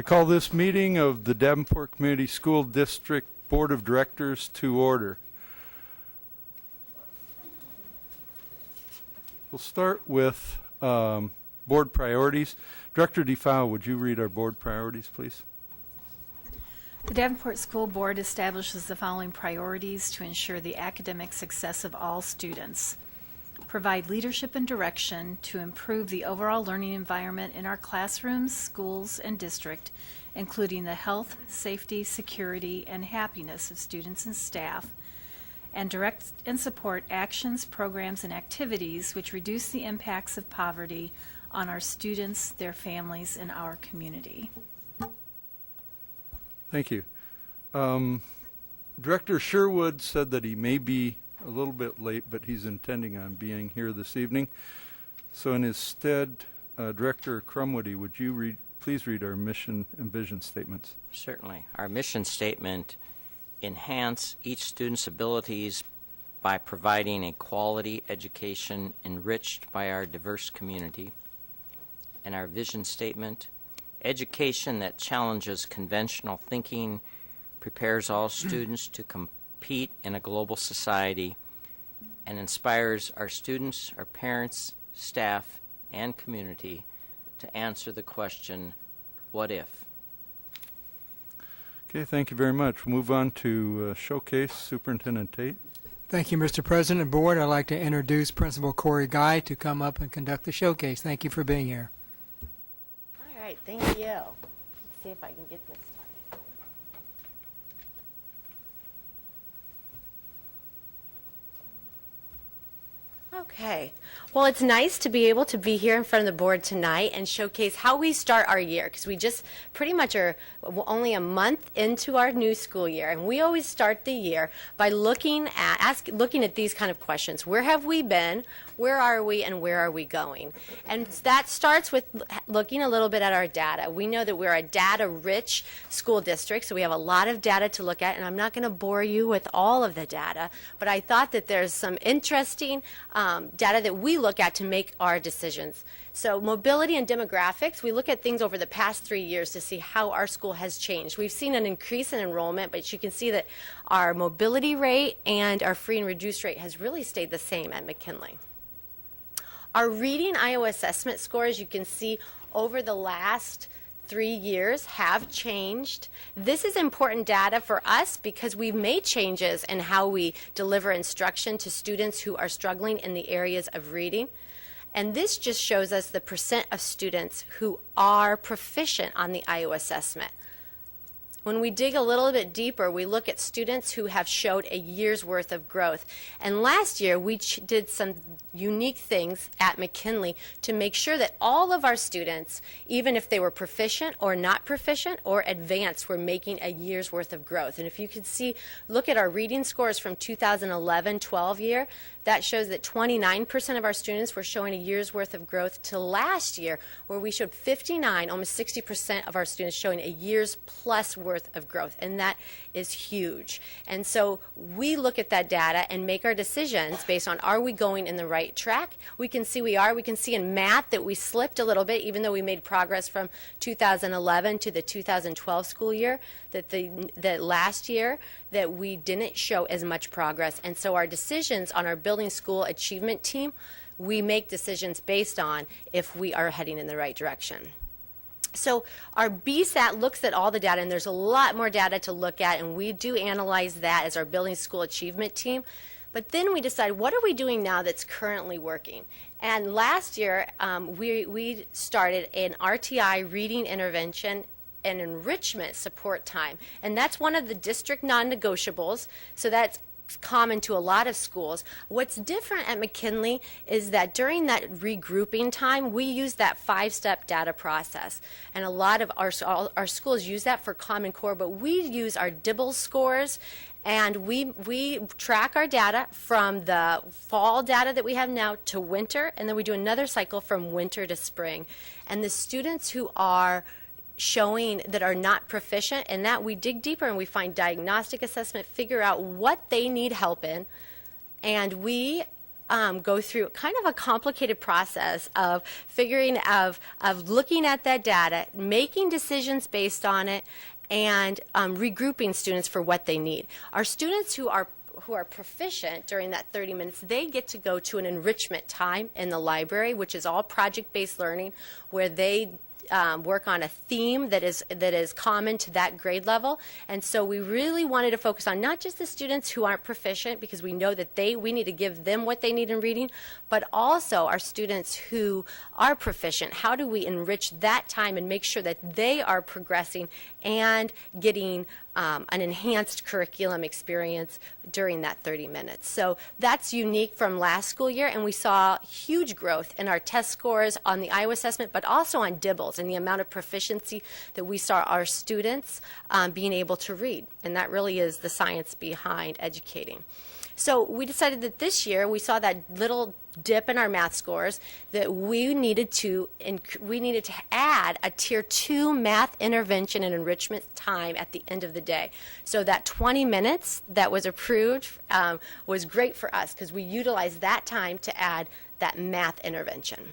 I call this meeting of the Davenport Community School District Board of Directors to order. We'll start with board priorities. Director DeFau, would you read our board priorities, please? The Davenport School Board establishes the following priorities to ensure the academic success of all students. Provide leadership and direction to improve the overall learning environment in our classrooms, schools, and district, including the health, safety, security, and happiness of students and staff, and direct and support actions, programs, and activities which reduce the impacts of poverty on our students, their families, and our community. Thank you. Director Sherwood said that he may be a little bit late, but he's intending on being here this evening. So in his stead, Director Crumwoody, would you please read our mission and vision statements? Certainly. Our mission statement: enhance each student's abilities by providing a quality education enriched by our diverse community. And our vision statement: education that challenges conventional thinking, prepares all students to compete in a global society, and inspires our students, our parents, staff, and community to answer the question, what if? Okay, thank you very much. We'll move on to showcase. Superintendent Tate. Thank you, Mr. President and Board. I'd like to introduce Principal Corey Guy to come up and conduct the showcase. Thank you for being here. All right, thank you. Let's see if I can get this started. Okay. Well, it's nice to be able to be here in front of the board tonight and showcase how we start our year, because we just pretty much are only a month into our new school year, and we always start the year by looking at these kind of questions. Where have we been? Where are we, and where are we going? And that starts with looking a little bit at our data. We know that we're a data-rich school district, so we have a lot of data to look at, and I'm not going to bore you with all of the data, but I thought that there's some interesting data that we look at to make our decisions. So mobility and demographics, we look at things over the past 3 years to see how our school has changed. We've seen an increase in enrollment, but you can see that our mobility rate and our free and reduced rate has really stayed the same at McKinley. Our reading Iowa assessment scores, you can see over the last 3 years have changed. This is important data for us because we've made changes in how we deliver instruction to students who are struggling in the areas of reading. And this just shows us the percent of students who are proficient on the Iowa assessment. When we dig a little bit deeper, we look at students who have showed a year's worth of growth. And last year, we did some unique things at McKinley to make sure that all of our students, even if they were proficient or not proficient or advanced, were making a year's worth of growth. And if you can see, look at our reading scores from 2011-12 year, that shows that 29% of our students were showing a year's worth of growth to last year, where we showed 59, almost 60% of our students showing a year's plus worth of growth, and that is huge. And so we look at that data and make our decisions based on, are we going in the right track? We can see we are. We can see in math that we slipped a little bit, even though we made progress from 2011 to the 2012 school year, that last year that we didn't show as much progress. And so our decisions on our building school achievement team, we make decisions based on if we are heading in the right direction. So our BSAT looks at all the data, and there's a lot more data to look at, and we do analyze that as our building school achievement team. But then we decide, what are we doing now that's currently working? And last year, we started an RTI reading intervention and enrichment support time. And that's one of the district non-negotiables. So that's common to a lot of schools. What's different at McKinley is that during that regrouping time, we use that 5-step data process. And a lot of our schools use that for Common Core, but we use our DIBELS scores, and we track our data from the fall data that we have now to winter, and then we do another cycle from winter to spring. And the students who are showing that are not proficient, and that we dig deeper and we find diagnostic assessment, figure out what they need help in, and we go through kind of a complicated process of looking at that data, making decisions based on it, and regrouping students for what they need. Our students who are proficient during that 30 minutes, they get to go to an enrichment time in the library, which is all project-based learning, where they work on a theme that is common to that grade level. And so we really wanted to focus on not just the students who aren't proficient, because we know that we need to give them what they need in reading, but also our students who are proficient. How do we enrich that time and make sure that they are progressing and getting an enhanced curriculum experience during that 30 minutes. So that's unique from last school year, and we saw huge growth in our test scores on the Iowa assessment, but also on DIBELS and the amount of proficiency that we saw our students being able to read. And that really is the science behind educating. So we decided that this year we saw that little dip in our math scores, that we needed to add a tier 2 math intervention and enrichment time at the end of the day. So that 20 minutes that was approved was great for us, because we utilized that time to add that math intervention.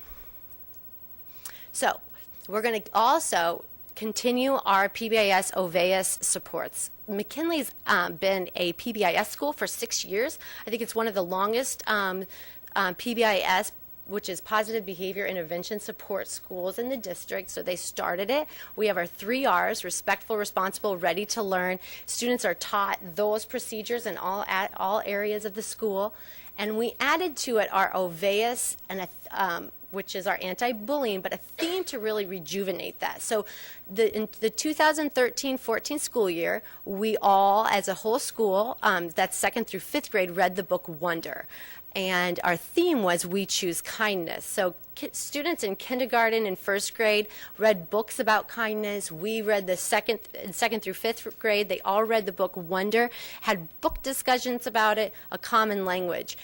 So we're going to also continue our PBIS OVEUS supports. McKinley's been a PBIS school for 6 years. I think it's one of the longest PBIS, which is Positive Behavior Intervention Support schools in the district. So they started it. We have our 3 R's: respectful, responsible, ready to learn. Students are taught those procedures in all areas of the school. And we added to it our OVEUS, and which is our anti-bullying, but a theme to really rejuvenate that. So in the 2013-14 school year, we all, as a whole school, that's 2nd through 5th grade, read the book Wonder. And our theme was We Choose Kindness. So students in kindergarten and 1st grade read books about kindness. We read the second through 5th grade. They all read the book Wonder, had book discussions about it, a common language.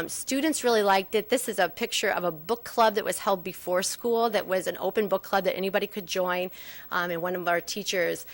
Students really liked it. This is a picture of a book club that was held before school, that was an open book club that anybody could join. And one of our teachers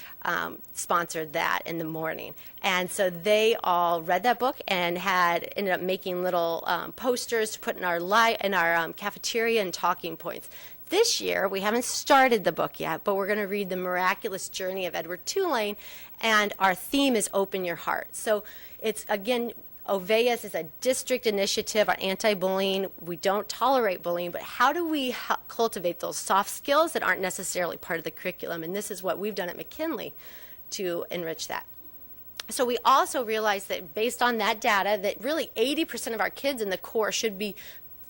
sponsored that in the morning. And so they all read that book and ended up making little posters to put in our cafeteria and talking points. This year, we haven't started the book yet, but we're going to read The Miraculous Journey of Edward Tulane, and our theme is Open Your Heart. So it's, again, OVEUS is a district initiative on anti-bullying. We don't tolerate bullying, but how do we cultivate those soft skills that aren't necessarily part of the curriculum? And this is what we've done at McKinley to enrich that. So we also realized that based on that data, that really 80% of our kids in the core should be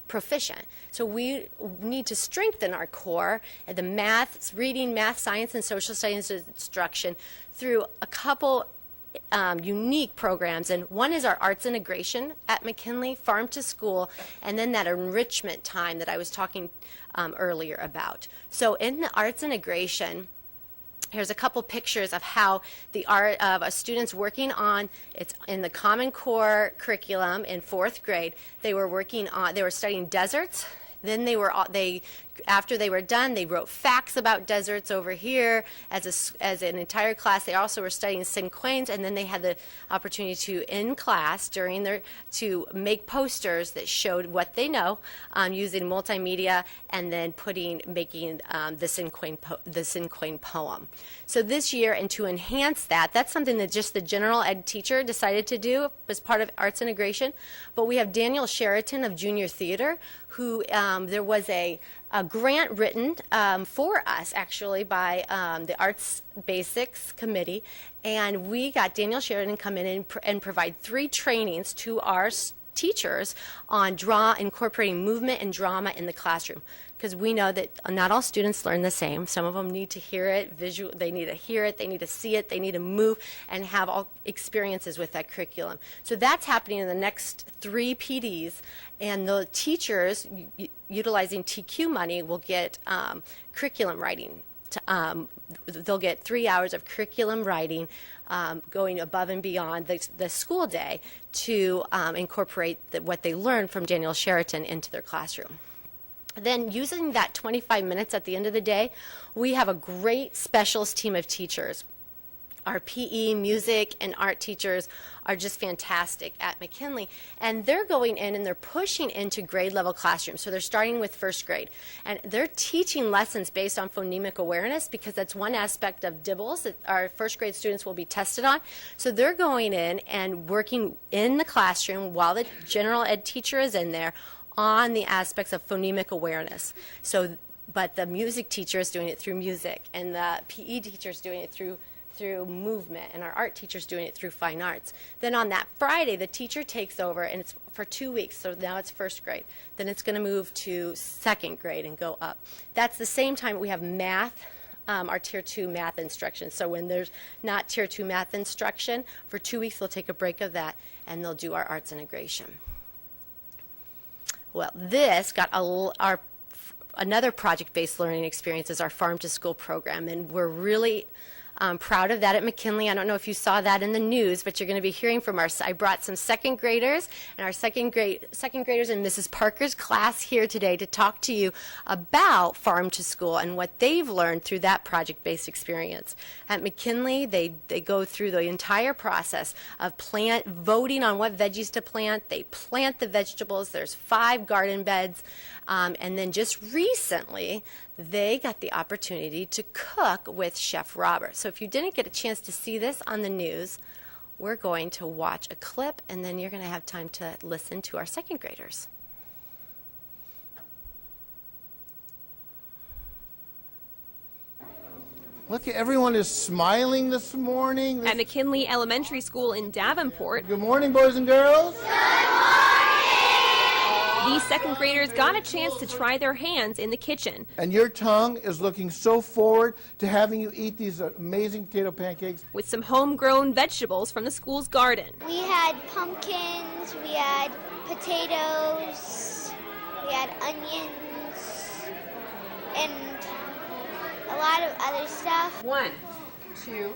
proficient. So we need to strengthen our core at the math, reading, math, science, and social sciences instruction through a couple unique programs. And one is our arts integration at McKinley, farm to school, and then that enrichment time that I was talking earlier about. So in the arts integration, here's a couple pictures of how the art of a student's working on, it's in the Common Core curriculum in 4th grade. They were studying deserts. Then after they were done, they wrote facts about deserts over here as an entire class. They also were studying cinquains, and then they had the opportunity to, in class, to make posters that showed what they know using multimedia, and then making the cinquain poem. So this year, and to enhance that, that's something that just the general ed teacher decided to do as part of arts integration. But we have Daniel Sheraton of Junior Theater, who there was a grant written for us, actually, by the Arts Basics Committee, and we got Daniel Sheridan come in and provide 3 trainings to our teachers on incorporating movement and drama in the classroom, because we know that not all students learn the same. Some of them need to hear it, they need to hear it, they need to see it, they need to move and have all experiences with that curriculum. So that's happening in the next 3 PDs, and the teachers utilizing TQ money will get curriculum writing. They'll get 3 hours of curriculum writing, going above and beyond the school day to incorporate what they learned from Daniel Sheraton into their classroom. Then, using that 25 minutes at the end of the day, we have a great specialist team of teachers. our PE, music, and art teachers are just fantastic at McKinley. And they're going in and they're pushing into grade level classrooms. So they're starting with first grade. And they're teaching lessons based on phonemic awareness because that's one aspect of DIBELS that our first grade students will be tested on. So they're going in and working in the classroom while the general ed teacher is in there on the aspects of phonemic awareness. So, but the music teacher is doing it through music, and the PE teacher is doing it through movement, and our art teacher's doing it through fine arts. Then on that Friday, the teacher takes over, and it's for 2 weeks, so now it's first grade. Then it's going to move to second grade and go up. That's the same time we have math, our Tier 2 math instruction. So when there's not Tier 2 math instruction, for 2 weeks they'll take a break of that, and they'll do our arts integration. Well, this got another project-based learning experience is our Farm to School program, and we're really proud of that at McKinley. I don't know if you saw that in the news, but you're going to be hearing from I brought some second graders and our second graders in Mrs. Parker's class here today to talk to you about Farm to School and what they've learned through that project-based experience. At McKinley, they go through the entire process of voting on what veggies to plant. They plant the vegetables. There's 5 garden beds. And then just recently, they got the opportunity to cook with Chef Robert. So if you didn't get a chance to see this on the news, we're going to watch a clip, and then you're going to have time to listen to our second graders. Look, everyone is smiling this morning. At McKinley Elementary School in Davenport, Good morning, boys and girls. these second graders got a chance to try their hands in the kitchen. And your tongue is looking so forward to having you eat these amazing potato pancakes. With some homegrown vegetables from the school's garden. We had pumpkins, we had potatoes, we had onions, and a lot of other stuff. 1, 2,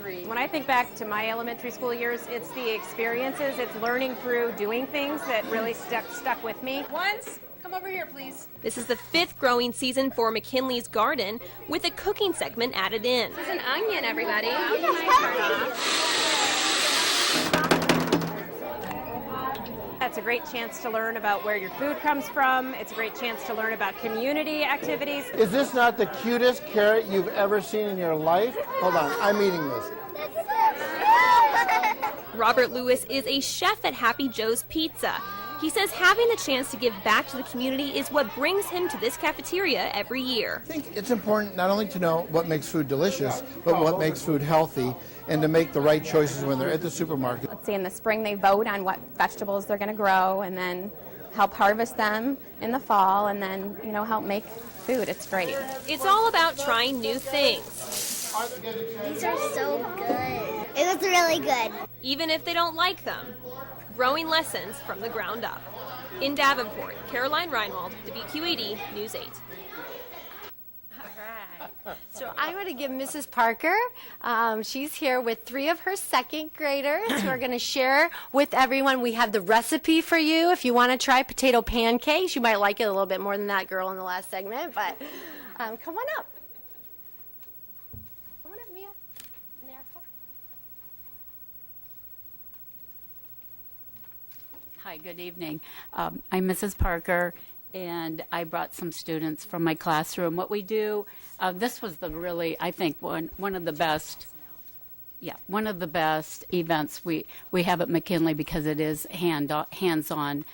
3. When I think back to my elementary school years, it's the experiences, it's learning through doing things that really stuck with me. Once, come over here, please. This is the 5th growing season for McKinley's garden, with a cooking segment added in. This is an onion, everybody. It's a great chance to learn about where your food comes from. It's a great chance to learn about community activities. Is this not the cutest carrot you've ever seen in your life? Hold on, I'm eating this. Robert Lewis is a chef at Happy Joe's Pizza. He says having the chance to give back to the community is what brings him to this cafeteria every year. I think it's important not only to know what makes food delicious, but what makes food healthy, and to make the right choices when they're at the supermarket. Let's say in the spring they vote on what vegetables they're going to grow, and then help harvest them in the fall, and then, help make food. It's great. It's all about trying new things. These are so good. It was really good. Even if they don't like them. Growing lessons from the ground up. In Davenport, Caroline Reinwald, WQAD News 8. So I'm going to give Mrs. Parker, she's here with 3 of her second graders who are going to share with everyone. We have the recipe for you if you want to try potato pancakes. You might like it a little bit more than that girl in the last segment, but come on up. Come on up, Mia and Erica. Hi, good evening. I'm Mrs. Parker, and I brought some students from my classroom. What we do, this was I think, one of the best events we have at McKinley, because it is hands-on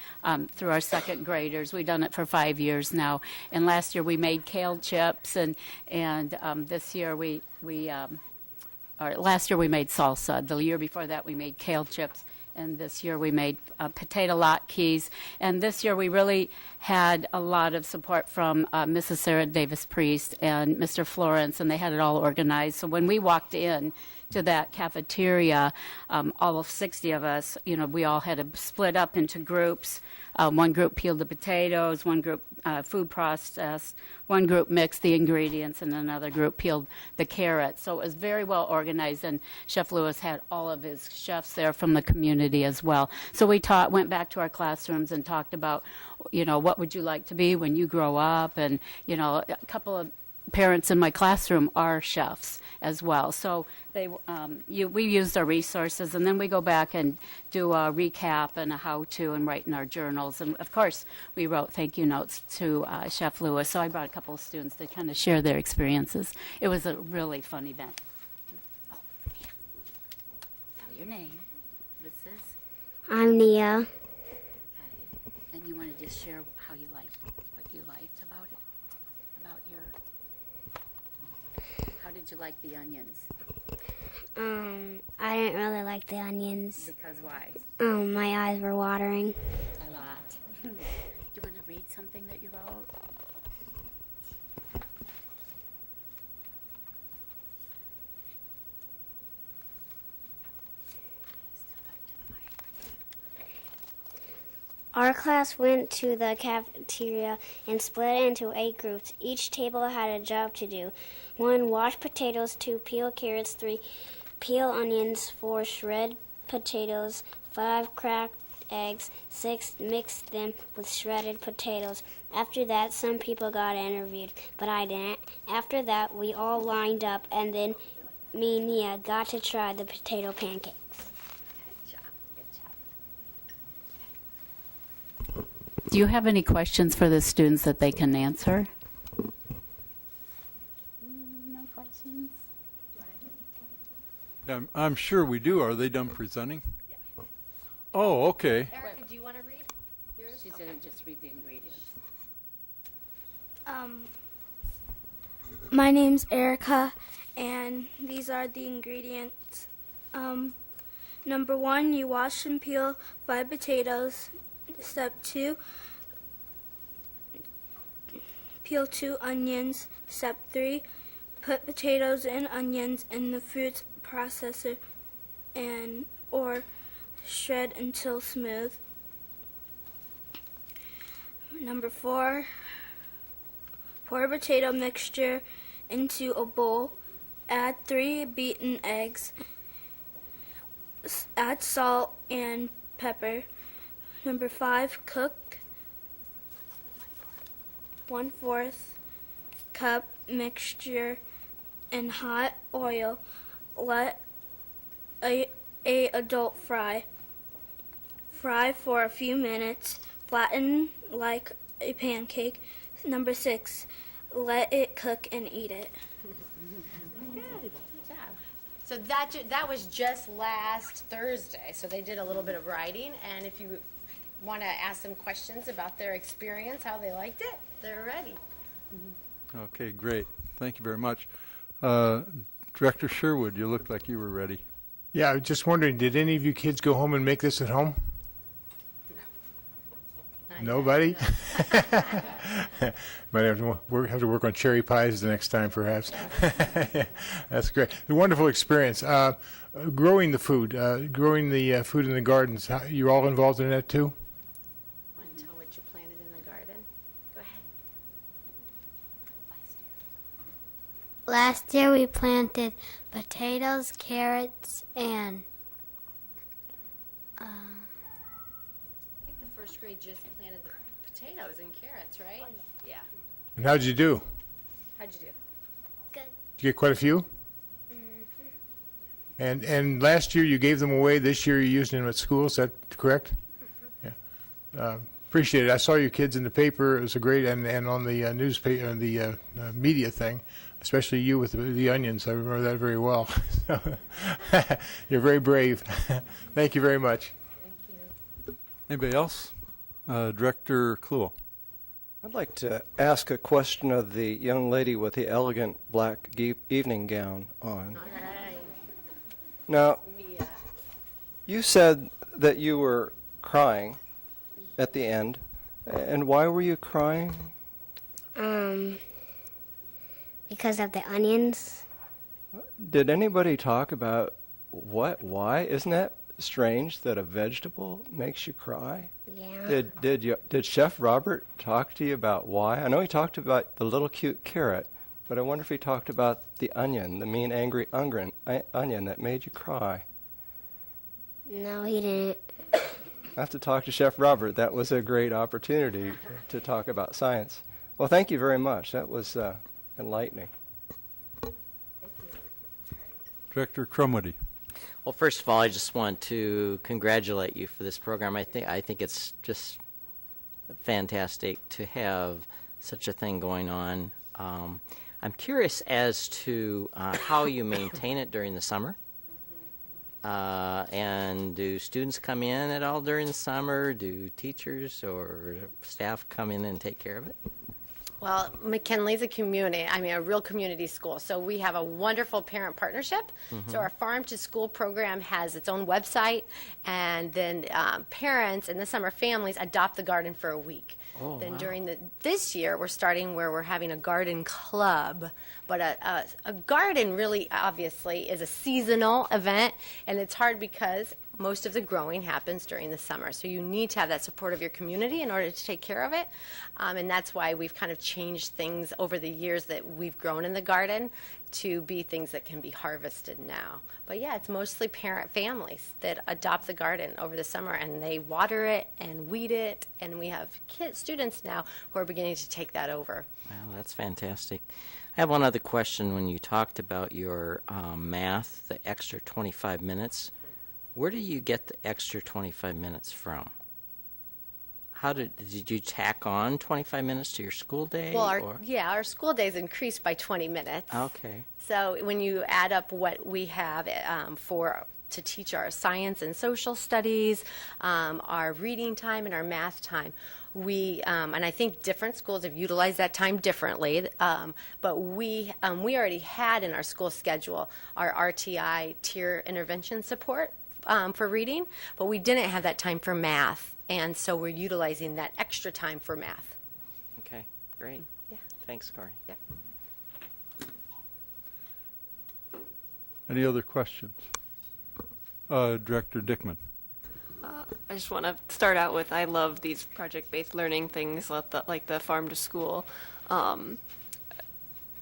through our second graders. We've done it for 5 years now, and last year we made kale chips, and this year last year we made salsa. The year before that we made kale chips. And this year we made potato latkes. And this year we really had a lot of support from Mrs. Sarah Davis-Priest and Mr. Florence, and they had it all organized. So when we walked in to that cafeteria, all of 60 of us, we all had to split up into groups. One group peeled the potatoes, one group food processed, one group mixed the ingredients, and another group peeled the carrots. So it was very well organized, and Chef Lewis had all of his chefs there from the community as well. So we went back to our classrooms and talked about, what would you like to be when you grow up, and, a couple of parents in my classroom are chefs as well. So we used our resources, and then we go back and do a recap and a how-to and write in our journals. And, of course, we wrote thank you notes to Chef Lewis. So I brought a couple of students to kind of share their experiences. It was a really fun event. Oh, yeah. Tell your name. This is? I'm Nia. Okay. And you want to just share how you liked, what you liked about it? About your... How did you like the onions? I didn't really like the onions. Because why? My eyes were watering. A lot. Do you want to read something that you wrote? Our class went to the cafeteria and split into 8 groups. Each table had a job to do. 1. Wash potatoes. 2. Peel carrots. 3. Peel onions. 4. Shred potatoes. 5. Crack eggs. 6. Mix them with shredded potatoes. After that, some people got interviewed, but I didn't. After that, we all lined up, and then me and Nia got to try the potato pancakes. Do you have any questions for the students that they can answer? No questions. I'm sure we do. Are they done presenting? Yeah. Oh, okay. Erica, do you want to read yours? She's going to just read the ingredients. My name's Erica, and these are the ingredients. Number 1, you wash and peel 5 potatoes. Step 2, peel 2 onions. Step 3, put potatoes and onions in the food processor or shred until smooth. Number 4, pour potato mixture into a bowl. Add 3 beaten eggs. Add salt and pepper. Number 5, cook 1/4 cup mixture in hot oil. Let a adult fry. Fry for a few minutes. Flatten like a pancake. Number 6, let it cook and eat it. Good job. So that was just last Thursday. So they did a little bit of writing, and if you want to ask them questions about their experience, how they liked it, they're ready. Okay, great. Thank you very much. Director Sherwood, you looked like you were ready. Yeah, I was just wondering, did any of you kids go home and make this at home? Nobody? Might have to work on cherry pies the next time, perhaps. That's great. A wonderful experience. Growing the food, growing the food in the gardens. You're all involved in that too? Want to tell what you planted in the garden? Go ahead. Last year we planted potatoes, carrots, and I think the first grade just planted the potatoes and carrots, right? Yeah. And how'd you do? How'd you do? good. Did you get quite a few? And last year you gave them away. This year you're using them at school. Is that correct? Yeah. Appreciate it. I saw you kids in the paper. It was a great, and on the newspaper, the media thing, especially you with the onions. I remember that very well. You're very brave. Thank you very much. Anybody else? Director Kluhl. I'd like to ask a question of the young lady with the elegant black evening gown on. Now, you said that you were crying at the end, and why were you crying? Because of the onions. Did anybody talk about why? Isn't that strange that a vegetable makes you cry? Yeah. Did Chef Robert talk to you about why? I know he talked about the little cute carrot, but I wonder if he talked about the onion, the mean, angry onion that made you cry. No, he didn't. I have to talk to Chef Robert. That was a great opportunity to talk about science. Well, thank you very much. That was enlightening. Director Crumwitty. Well, first of all, I just want to congratulate you for this program. I think it's just fantastic to have such a thing going on. I'm curious as to how you maintain it during the summer. And do students come in at all during the summer? Do teachers or staff come in and take care of it? Well, McKinley's a real community school. So we have a wonderful parent partnership. So our Farm to School program has its own website, and then parents and the summer families adopt the garden for a week. Oh, Then wow. during this year, we're starting where we're having a garden club. But a garden really obviously is a seasonal event, and it's hard because most of the growing happens during the summer. So you need to have that support of your community in order to take care of it. And that's why we've kind of changed things over the years that we've grown in the garden to be things that can be harvested now. But yeah, it's mostly parent families that adopt the garden over the summer, and they water it and weed it. And we have students now who are beginning to take that over. Wow, that's fantastic. I have one other question. When you talked about your math, the extra 25 minutes, where do you get the extra 25 minutes from? Did you tack on 25 minutes to your school day? Well, our school days increased by 20 minutes. Okay. So when you add up what we have to teach our science and social studies, our reading time and our math time, and I think different schools have utilized that time differently, but we already had in our school schedule our RTI tier intervention support for reading, but we didn't have that time for math, and so we're utilizing that extra time for math. Okay, great. Yeah. Thanks, Corey. Yeah. Any other questions? Director Dickman. I just want to start out with, I love these project-based learning things like the Farm to School.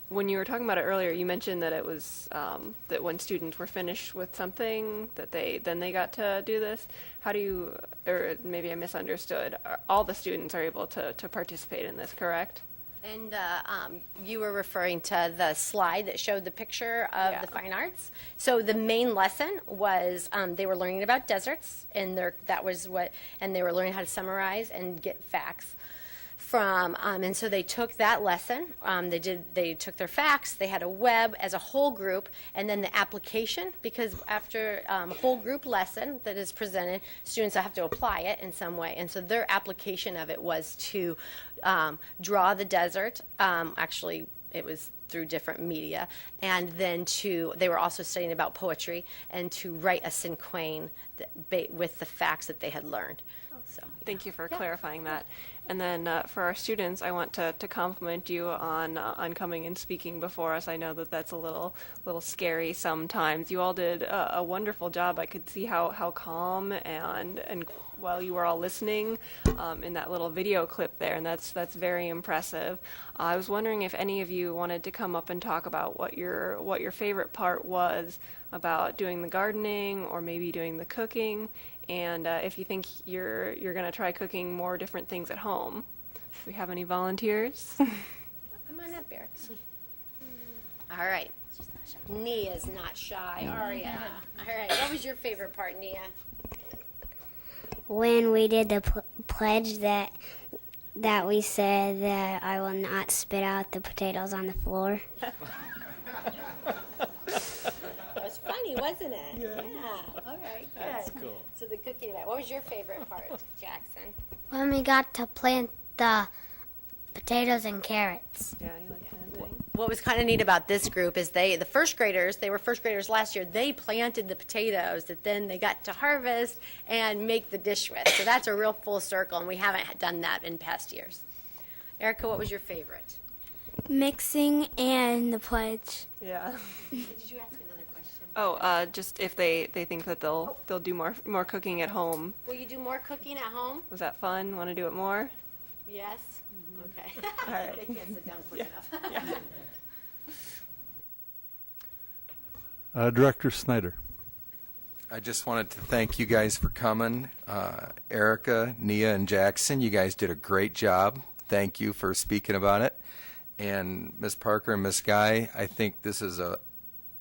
When you were talking about it earlier, you mentioned that it was that when students were finished with something, that they got to do this. How do you, or maybe I misunderstood, all the students are able to participate in this, correct? And you were referring to the slide that showed the picture of the fine arts. So the main lesson was they were learning about deserts, and they were learning how to summarize and get facts from. And so they took that lesson. They took their facts. They had a web as a whole group, and then the application, because after a whole group lesson that is presented, students have to apply it in some way. And so their application of it was to draw the desert. Actually, it was through different media, and then they were also studying about poetry and to write a cinquain with the facts that they had learned. So Thank you for clarifying that. And then for our students, I want to compliment you on coming and speaking before us. I know that that's a little scary sometimes. You all did a wonderful job. I could see how calm and while you were all listening in that little video clip there, and that's very impressive. I was wondering if any of you wanted to come up and talk about what your favorite part was about doing the gardening or maybe doing the cooking. And if you think you're going to try cooking more different things at home. Do we have any volunteers? Come on up, Eric. All right. Nia's not shy, are ya? All right. What was your favorite part, Nia? When we did the pledge that we said that I will not spit out the potatoes on the floor. That was funny, wasn't it? Yeah. All right, good. That's cool. So the cooking event. What was your favorite part, Jackson? When we got to plant the potatoes and carrots. Yeah, you like planting. What was kind of neat about this group is they were first graders last year. They planted the potatoes that then they got to harvest and make the dish with. So that's a real full circle, and we haven't done that in past years. Erica, what was your favorite? Mixing and the pledge. Yeah. Did you ask another question? Oh, just if they think that they'll do more cooking at home. Will you do more cooking at home? Was that fun? Want to do it more? Yes. Okay. All right. They can't sit down quick enough. Director Snyder. I just wanted to thank you guys for coming. Erica, Nia, and Jackson, you guys did a great job. Thank you for speaking about it. And Ms. Parker and Ms. Guy, I think this is a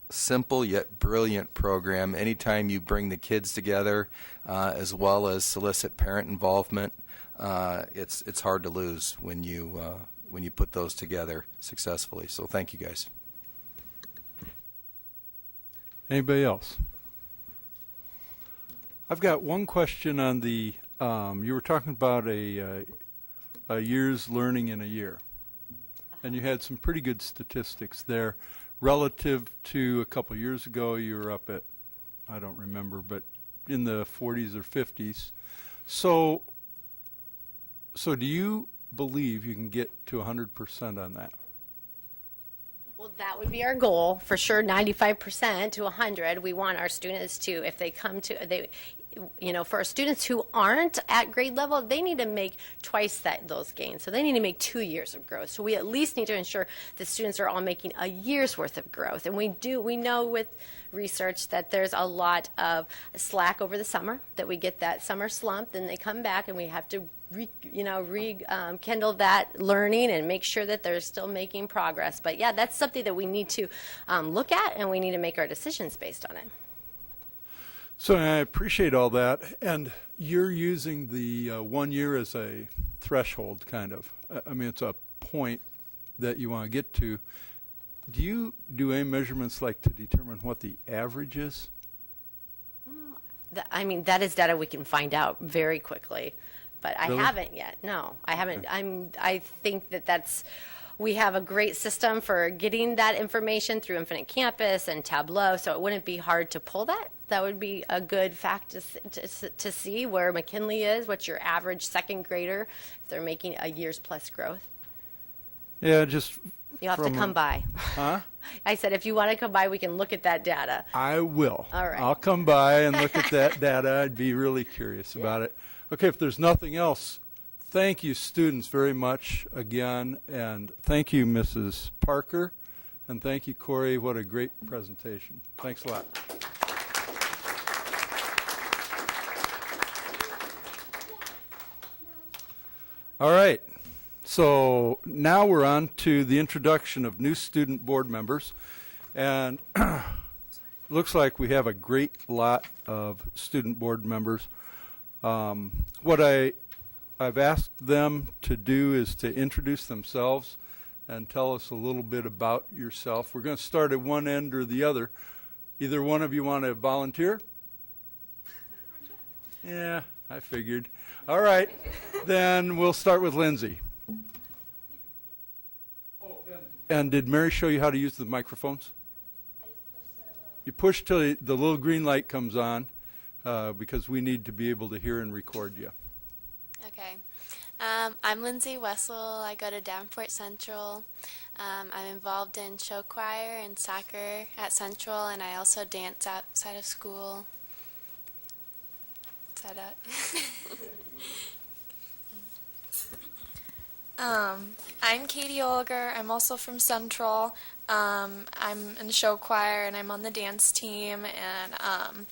simple yet brilliant program. Anytime you bring the kids together, as well as solicit parent involvement, it's hard to lose when you put those together successfully. So thank you guys. Anybody else? I've got one question on the, you were talking about a year's learning in a year. And you had some pretty good statistics there. Relative to a couple years ago, you were up at, I don't remember, but in the 40s or 50s. So do you believe you can get to 100% on that? Well, that would be our goal, for sure, 95% to 100. We want our students to, if they come to, for our students who aren't at grade level, they need to make twice those gains. So they need to make 2 years of growth. So we at least need to ensure the students are all making a year's worth of growth. And we know with research that there's a lot of slack over the summer, that we get that summer slump, then they come back and we have to rekindle that learning and make sure that they're still making progress. But yeah, that's something that we need to look at, and we need to make our decisions based on it. So I appreciate all that. And you're using the 1 year as a threshold, kind of. I mean, it's a point that you want to get to. Do you do any measurements like to determine what the average is? That is data we can find out very quickly. But I Really? haven't yet. No, I haven't. I think we have a great system for getting that information through Infinite Campus and Tableau, so it wouldn't be hard to pull that. That would be a good fact to see where McKinley is, what's your average second grader, if they're making a year's plus growth. Yeah, just You'll have to come by. Huh? I said, if you want to come by, we can look at that data. I will. All right. I'll come by and look at that data. I'd be really curious about it. Okay, if there's nothing else, thank you, students, very much again. And thank you, Mrs. Parker. And thank you, Corey. What a great presentation. Thanks a lot. All right. So now we're on to the introduction of new student board members. And looks like we have a great lot of student board members. What I've asked them to do is to introduce themselves and tell us a little bit about yourself. We're going to start at one end or the other. Either one of you want to volunteer? Yeah, I figured. All right, then we'll start with Lindsay. And did Mary show you how to use the microphones? You push till the little green light comes on. Because we need to be able to hear and record you. Okay. I'm Lindsay Wessel. I go to Davenport Central. I'm involved in show choir and soccer at Central, and I also dance outside of school. Is that it? I'm Katie Olger. I'm also from Central. I'm in the show choir, and I'm on the dance team, and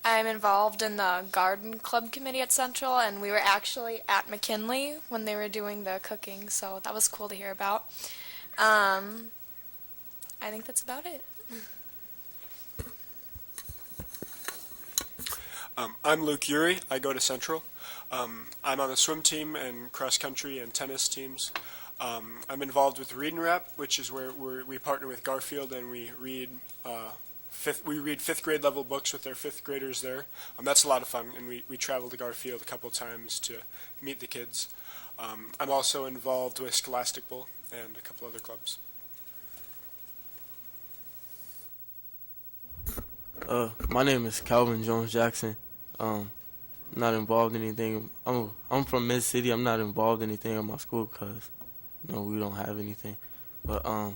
I'm involved in the garden club committee at Central, and we were actually at McKinley when they were doing the cooking, so that was cool to hear about. I think that's about it. I'm Luke Urey. I go to Central. I'm on the swim team and cross country and tennis teams. I'm involved with Read and Rap, which is where we partner with Garfield and we read fifth grade level books with our fifth graders there. That's a lot of fun, and we travel to Garfield a couple times to meet the kids. I'm also involved with Scholastic Bowl and a couple other clubs. My name is Calvin Jones Jackson. Not involved in anything. I'm from Mid City. I'm not involved in anything in my school because we don't have anything. But I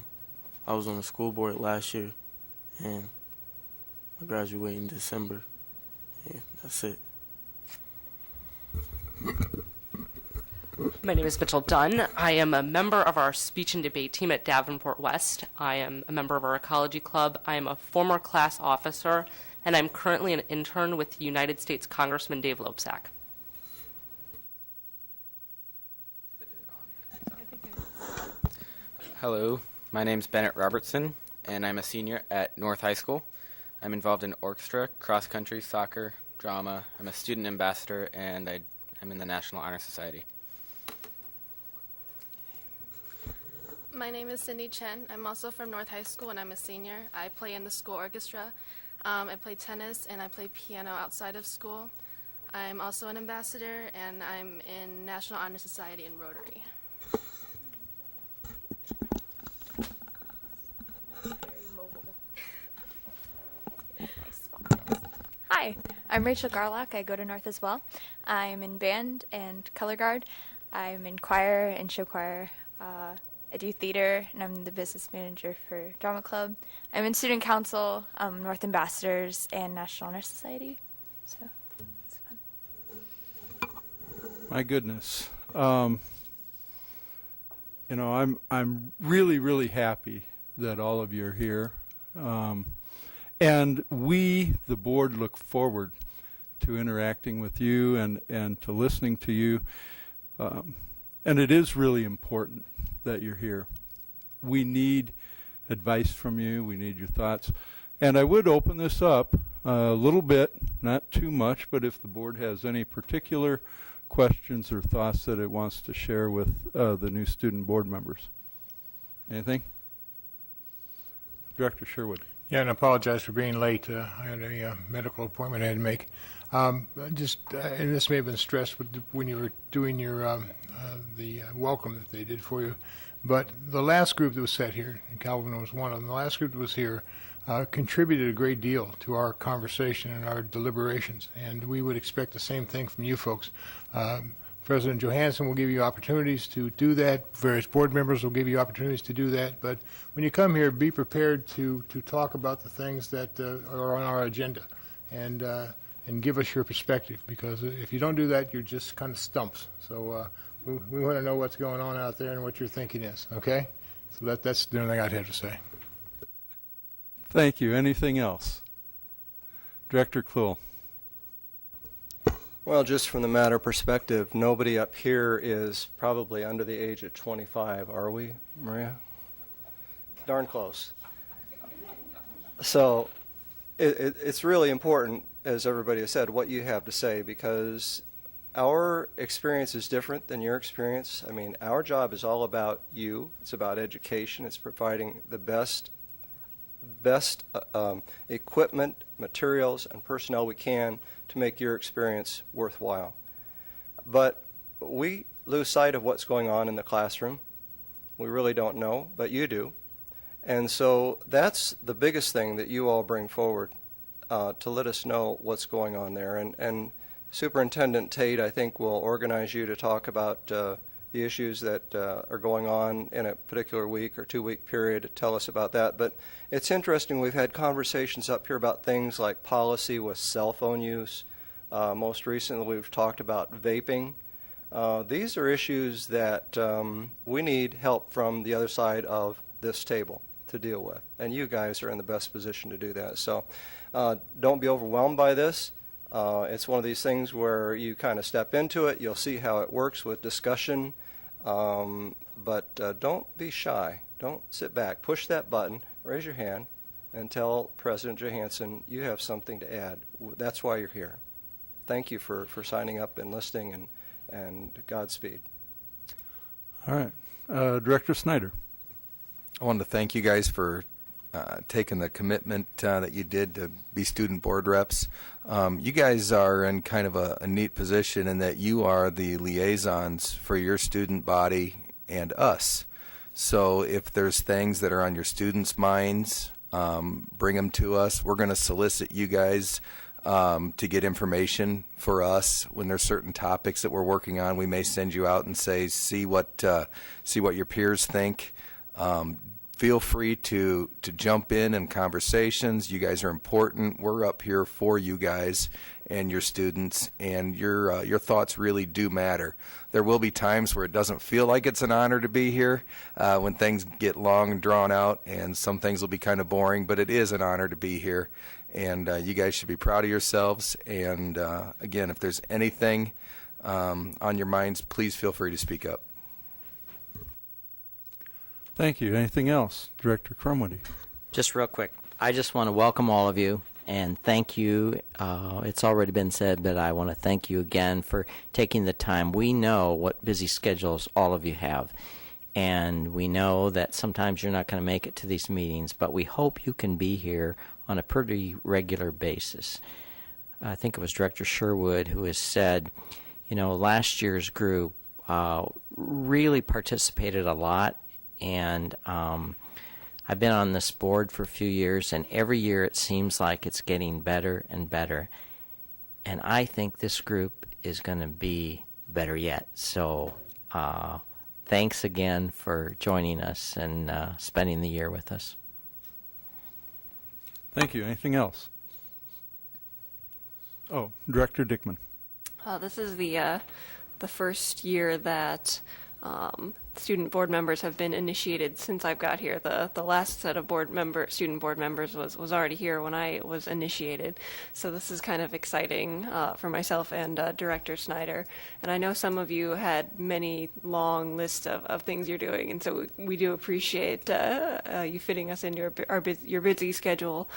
was on the school board last year, and I graduate in December. Yeah, that's it. My name is Mitchell Dunn. I am a member of our speech and debate team at Davenport West. I am a member of our ecology club. I am a former class officer, and I'm currently an intern with United States Congressman Dave Loebsack. Hello, my name's Bennett Robertson, and I'm a senior at North High School. I'm involved in orchestra, cross-country, soccer, drama. I'm a student ambassador, and I'm in the National Honor Society. My name is Cindy Chen. I'm also from North High School, and I'm a senior. I play in the school orchestra. I play tennis, and I play piano outside of school. I'm also an ambassador, and I'm in National Honor Society and Rotary. Hi, I'm Rachel Garlock. I go to North as well. I'm in band and color guard. I'm in choir and show choir. I do theater, and I'm the business manager for Drama Club. I'm in student council, North Ambassadors, and National Honor Society. So it's fun. My goodness. You know, I'm really, really happy that all of you are here. And we, the board, look forward to interacting with you and to listening to you. And it is really important that you're here. We need advice from you. We need your thoughts. And I would open this up a little bit, not too much, but if the board has any particular questions or thoughts that it wants to share with the new student board members. Anything? Director Sherwood. Yeah, and I apologize for being late. I had a medical appointment I had to make. And this may have been stressed when you were doing your the welcome that they did for you, but the last group that was set here, and Calvin was one of them, the last group that was here contributed a great deal to our conversation and our deliberations, and we would expect the same thing from you folks. President Johansson will give you opportunities to do that. Various board members will give you opportunities to do that. But when you come here, be prepared to talk about the things that are on our agenda and give us your perspective, because if you don't do that, you're just kind of stumps. So we want to know what's going on out there and what your thinking is, okay? So that's the only thing I'd have to say. Thank you. Anything else? Director Kluhl. Well, just from the matter perspective, nobody up here is probably under the age of 25, are we, Maria? Darn close. So it's really important, as everybody has said, what you have to say, because our experience is different than your experience. I mean, our job is all about you. It's about education. It's providing the best equipment, materials, and personnel we can to make your experience worthwhile. But we lose sight of what's going on in the classroom. We really don't know, but you do. And so that's the biggest thing that you all bring forward, to let us know what's going on there. And Superintendent Tate, I think, will organize you to talk about the issues that are going on in a particular week or 2-week period, to tell us about that. But it's interesting, we've had conversations up here about things like policy with cell phone use. Most recently, we've talked about vaping. These are issues that we need help from the other side of this table to deal with, and you guys are in the best position to do that. So don't be overwhelmed by this. It's one of these things where you kind of step into it, you'll see how it works with discussion, but don't be shy. Don't sit back. Push that button, raise your hand, and tell President Johansson you have something to add. That's why you're here. Thank you for signing up and listening, and Godspeed. All right. Director Snyder. I wanted to thank you guys for taking the commitment that you did to be student board reps. You guys are in kind of a neat position in that you are the liaisons for your student body and us. So if there's things that are on your students' minds, bring them to us. We're going to solicit you guys to get information for us. When there's certain topics that we're working on, we may send you out and say, see what your peers think. Feel free to jump in conversations. You guys are important. We're up here for you guys and your students, and your thoughts really do matter. There will be times where it doesn't feel like it's an honor to be here, when things get long and drawn out, and some things will be kind of boring, but it is an honor to be here, and you guys should be proud of yourselves. And again, if there's anything on your minds, please feel free to speak up. Thank you. Anything else? Director Crumwoody. Just real quick, I just want to welcome all of you and thank you. It's already been said, but I want to thank you again for taking the time. We know what busy schedules all of you have, and we know that sometimes you're not going to make it to these meetings, but we hope you can be here on a pretty regular basis. I think it was Director Sherwood who has said, you know, last year's group really participated a lot, and I've been on this board for a few years, and every year it seems like it's getting better and better. And I think this group is going to be better yet. So thanks again for joining us and spending the year with us. Thank you. Anything else? Oh, Director Dickman. This is the first year that student board members have been initiated since I've got here. The last set of student board members was already here when I was initiated. So this is kind of exciting for myself and Director Snyder. And I know some of you had many long lists of things you're doing, and so we do appreciate you fitting us into your busy schedule.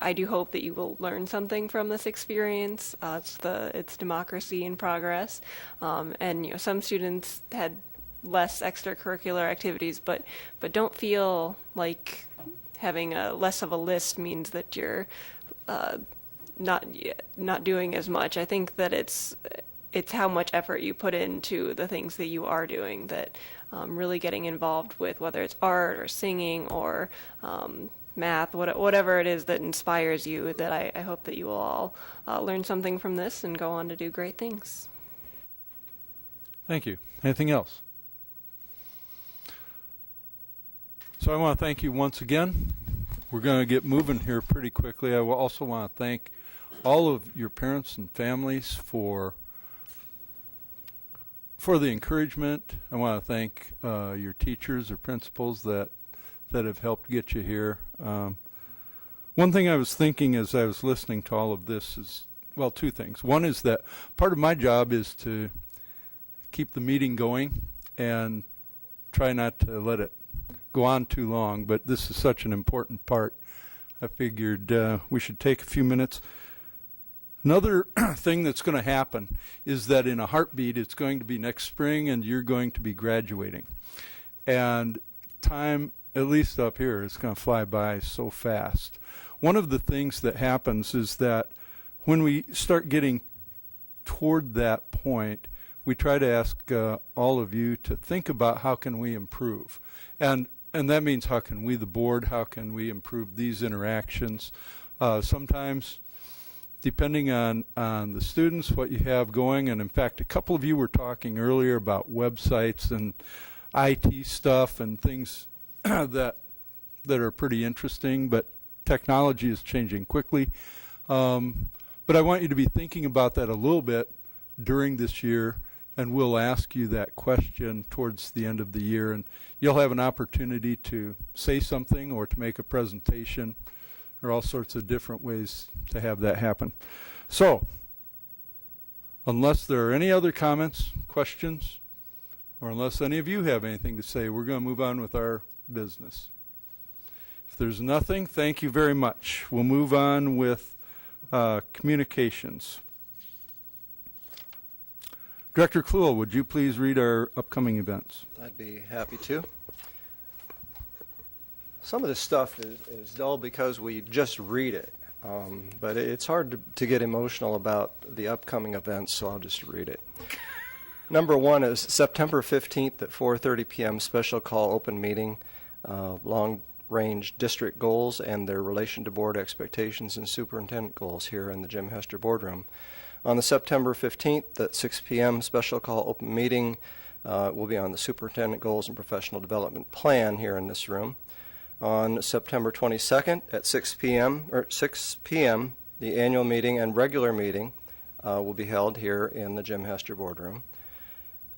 I do hope that you will learn something from this experience. It's democracy in progress, and you know, some students had less extracurricular activities, but don't feel like having less of a list means that you're not doing as much. I think that it's how much effort you put into the things that you are doing that really getting involved with, whether it's art or singing or math, whatever it is that inspires you, that I hope that you will all learn something from this and go on to do great things. Thank you. Anything else? So I want to thank you once again. We're going to get moving here pretty quickly. I will also want to thank all of your parents and families for the encouragement. I want to thank your teachers or principals that have helped get you here. One thing I was thinking as I was listening to all of this is, well, two things. One is that part of my job is to keep the meeting going and try not to let it go on too long, but this is such an important part. I figured we should take a few minutes. Another thing that's going to happen is that in a heartbeat, it's going to be next spring and you're going to be graduating. And time, at least up here, it's going to fly by so fast. One of the things that happens is that when we start getting toward that point, we try to ask all of you to think about how can we improve. And that means how can we, the board, how can we improve these interactions. Sometimes, depending on the students, what you have going, and in fact, a couple of you were talking earlier about websites and IT stuff and things that are pretty interesting, but technology is changing quickly. But I want you to be thinking about that a little bit during this year, and we'll ask you that question towards the end of the year, and you'll have an opportunity to say something or to make a presentation. There are all sorts of different ways to have that happen. So, unless there are any other comments, questions, or unless any of you have anything to say, we're going to move on with our business. If there's nothing, thank you very much. We'll move on with communications. Director Kluhl, would you please read our upcoming events? I'd be happy to. Some of this stuff is dull because we just read it, but it's hard to get emotional about the upcoming events, so I'll just read it. Number one is September 15th at 4:30 p.m. special call open meeting, long-range district goals and their relation to board expectations and superintendent goals here in the Jim Hester boardroom. On the September 15th at 6 p.m. special call open meeting will be on the superintendent goals and professional development plan here in this room. On September 22nd at 6 p.m., the annual meeting and regular meeting will be held here in the Jim Hester boardroom.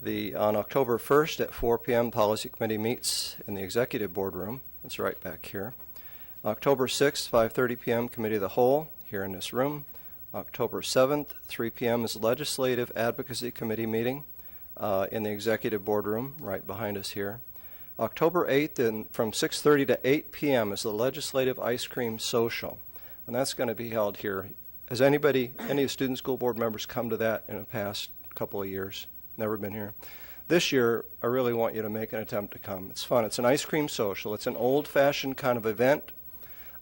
On October 1st at 4 p.m., Policy Committee meets in the Executive Boardroom. It's right back here. October 6th, 5:30 p.m., Committee of the Whole here in this room. October 7th, 3 p.m. is Legislative Advocacy Committee meeting in the Executive Boardroom right behind us here. October 8th, and from 6:30 to 8 p.m. is the Legislative Ice Cream Social, and that's going to be held here. Has any student school board members come to that in the past couple of years? Never been here. This year, I really want you to make an attempt to come. It's fun. It's an ice cream social. It's an old-fashioned kind of event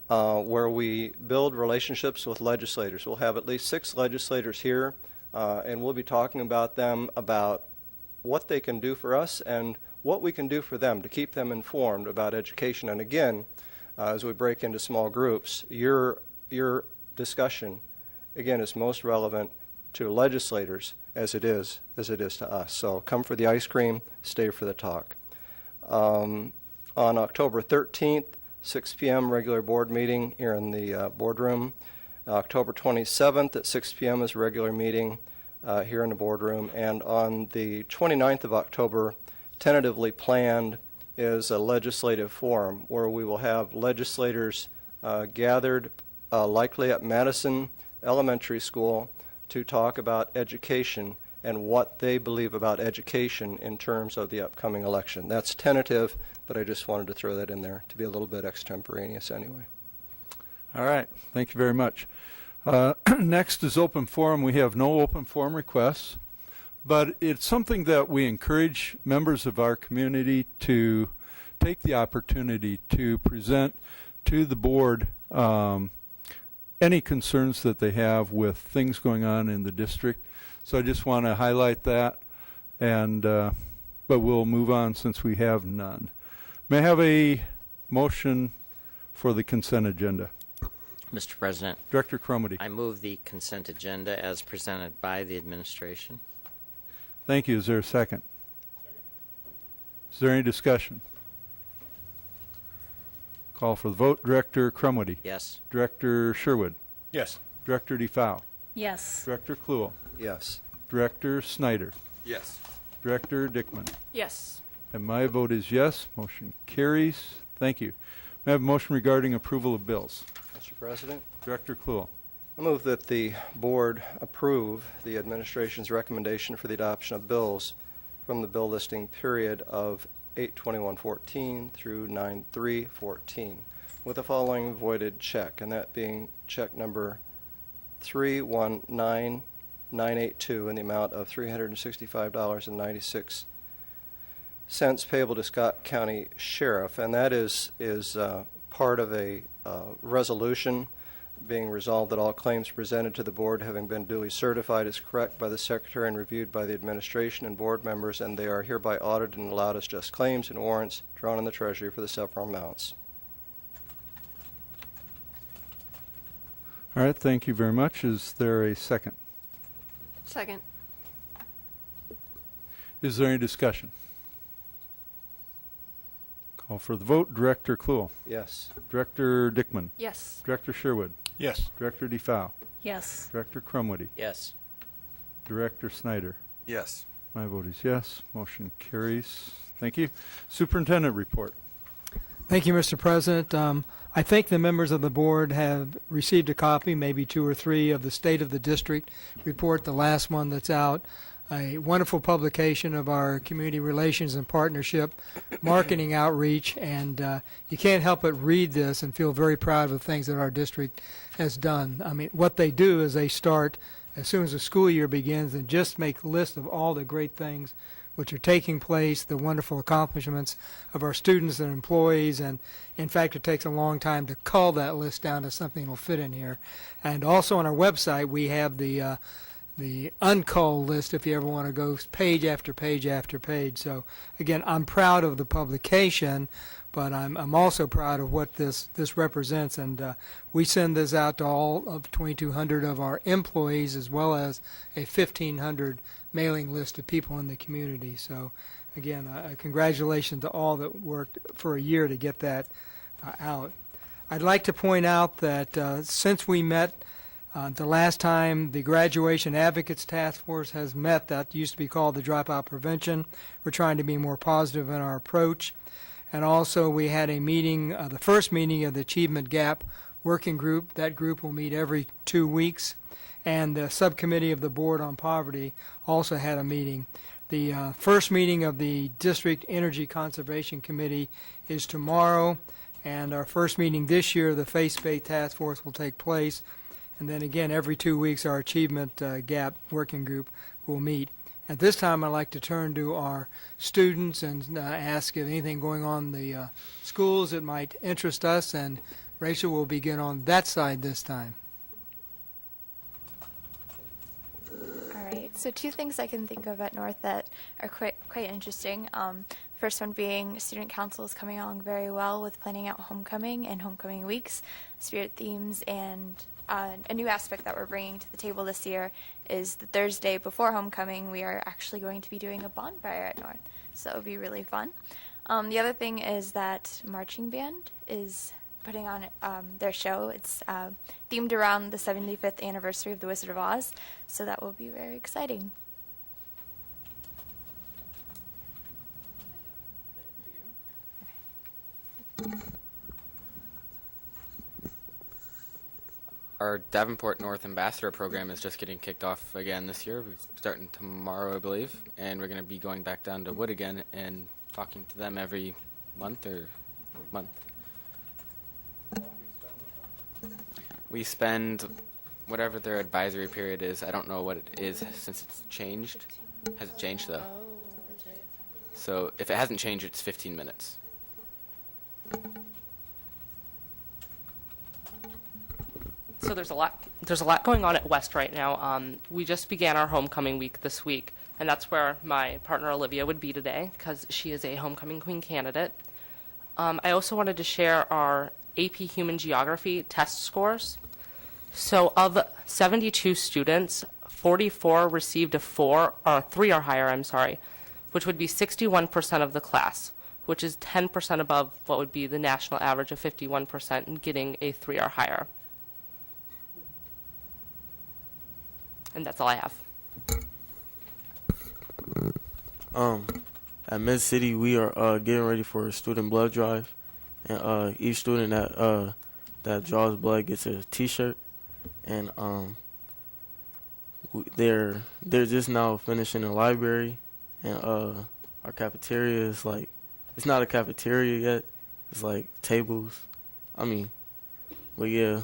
where we build relationships with legislators. We'll have at least 6 legislators here, and we'll be talking about them, about what they can do for us and what we can do for them to keep them informed about education. And again, as we break into small groups, your discussion, again, is most relevant to legislators as it is to us. So come for the ice cream, stay for the talk. On October 13th, 6 p.m. regular board meeting here in the boardroom. October 27th at 6 p.m. is a regular meeting here in the boardroom. And on the 29th of October, tentatively planned, is a legislative forum where we will have legislators gathered likely at Madison Elementary School to talk about education and what they believe about education in terms of the upcoming election. That's tentative, but I just wanted to throw that in there to be a little bit extemporaneous anyway. All right. Thank you very much. Next is open forum. We have no open forum requests, but it's something that we encourage members of our community to take the opportunity to present to the board any concerns that they have with things going on in the district. So I just want to highlight that, and but we'll move on since we have none. May I have a motion for the consent agenda? Mr. President. Director Crumedy. I move the consent agenda as presented by the administration. Thank you. Is there a second? Is there any discussion? Call for the vote. Director Crumedy. Yes. Director Sherwood. Yes. Director DeFau. Yes. Director Kluhl. Yes. Director Snyder. Yes. Director Dickman. Yes. And my vote is yes. Motion carries. Thank you. May I have a motion regarding approval of bills? Mr. President? Director Kluhl. I move that the board approve the administration's recommendation for the adoption of bills from the bill listing period of 8/21/14 through 9/3/14 with the following voided check, and that being check number 319982 in the amount of $365.96 payable to Scott County Sheriff, and that is part of a resolution being resolved that all claims presented to the board having been duly certified as correct by the Secretary and reviewed by the administration and board members, and they are hereby audited and allowed as just claims and warrants drawn in the Treasury for the several amounts. All right. Thank you very much. Is there a second? Second. Is there any discussion? Call for the vote. Director Kluhl. Yes. Director Dickman. Yes. Director Sherwood. Yes. Director DeFau. Yes. Director Crumedy. Yes. Director Snyder. Yes. My vote is yes. Motion carries. Thank you. Superintendent report. Thank you, Mr. President. I think the members of the board have received a copy, maybe 2 or 3, of the State of the District report, the last one that's out. A wonderful publication of our community relations and partnership marketing outreach, and you can't help but read this and feel very proud of the things that our district has done. I mean, what they do is they start as soon as the school year begins and just make a list of all the great things which are taking place, the wonderful accomplishments of our students and employees, and in fact it takes a long time to cull that list down to something that will fit in here. And also on our website we have the unculled list if you ever want to go page after page after page. So again, I'm proud of the publication, but I'm also proud of what this represents, and we send this out to all of 2,200 of our employees as well as a 1,500 mailing list of people in the community. So again, congratulations to all that worked for a year to get that out. I'd like to point out that since we met the last time, the Graduation Advocates Task Force has met. That used to be called the Dropout Prevention. We're trying to be more positive in our approach. And also we had a meeting, the first meeting of the Achievement Gap Working Group. That group will meet every 2 weeks. And the subcommittee of the Board on Poverty also had a meeting. The first meeting of the District Energy Conservation Committee is tomorrow, and our first meeting this year, the Faith-Based Task Force, will take place. And then again, every 2 weeks, our Achievement Gap Working Group will meet. At this time, I'd like to turn to our students and ask if anything going on in the schools that might interest us, and Rachel will begin on that side this time. All right, so 2 things I can think of at North that are quite interesting. First one being student council is coming along very well with planning out homecoming and homecoming weeks, spirit themes, and a new aspect that we're bringing to the table this year is the Thursday before homecoming, we are actually going to be doing a bonfire at North, so it'll be really fun. The other thing is that marching band is putting on their show. It's themed around the 75th anniversary of The Wizard of Oz, so that will be very exciting. Our Davenport North Ambassador program is just getting kicked off again this year. We're starting tomorrow, I believe, and we're going to be going back down to Wood again and talking to them every month. We spend whatever their advisory period is. I don't know what it is since it's changed. Has it changed, though? So if it hasn't changed, it's 15 minutes. So there's a lot going on at West right now. We just began our homecoming week this week, and that's where my partner Olivia would be today because she is a homecoming queen candidate. I also wanted to share our AP Human Geography test scores. So of 72 students, 44 received a 4 or 3 or higher, which would be 61% of the class, which is 10% above what would be the national average of 51% and getting a 3 or higher. And that's all I have. At Mid City, we are getting ready for a student blood drive, and each student that draws blood gets a T-shirt, and they're just now finishing the library, and our cafeteria is like, it's not a cafeteria yet, it's like tables. But yeah.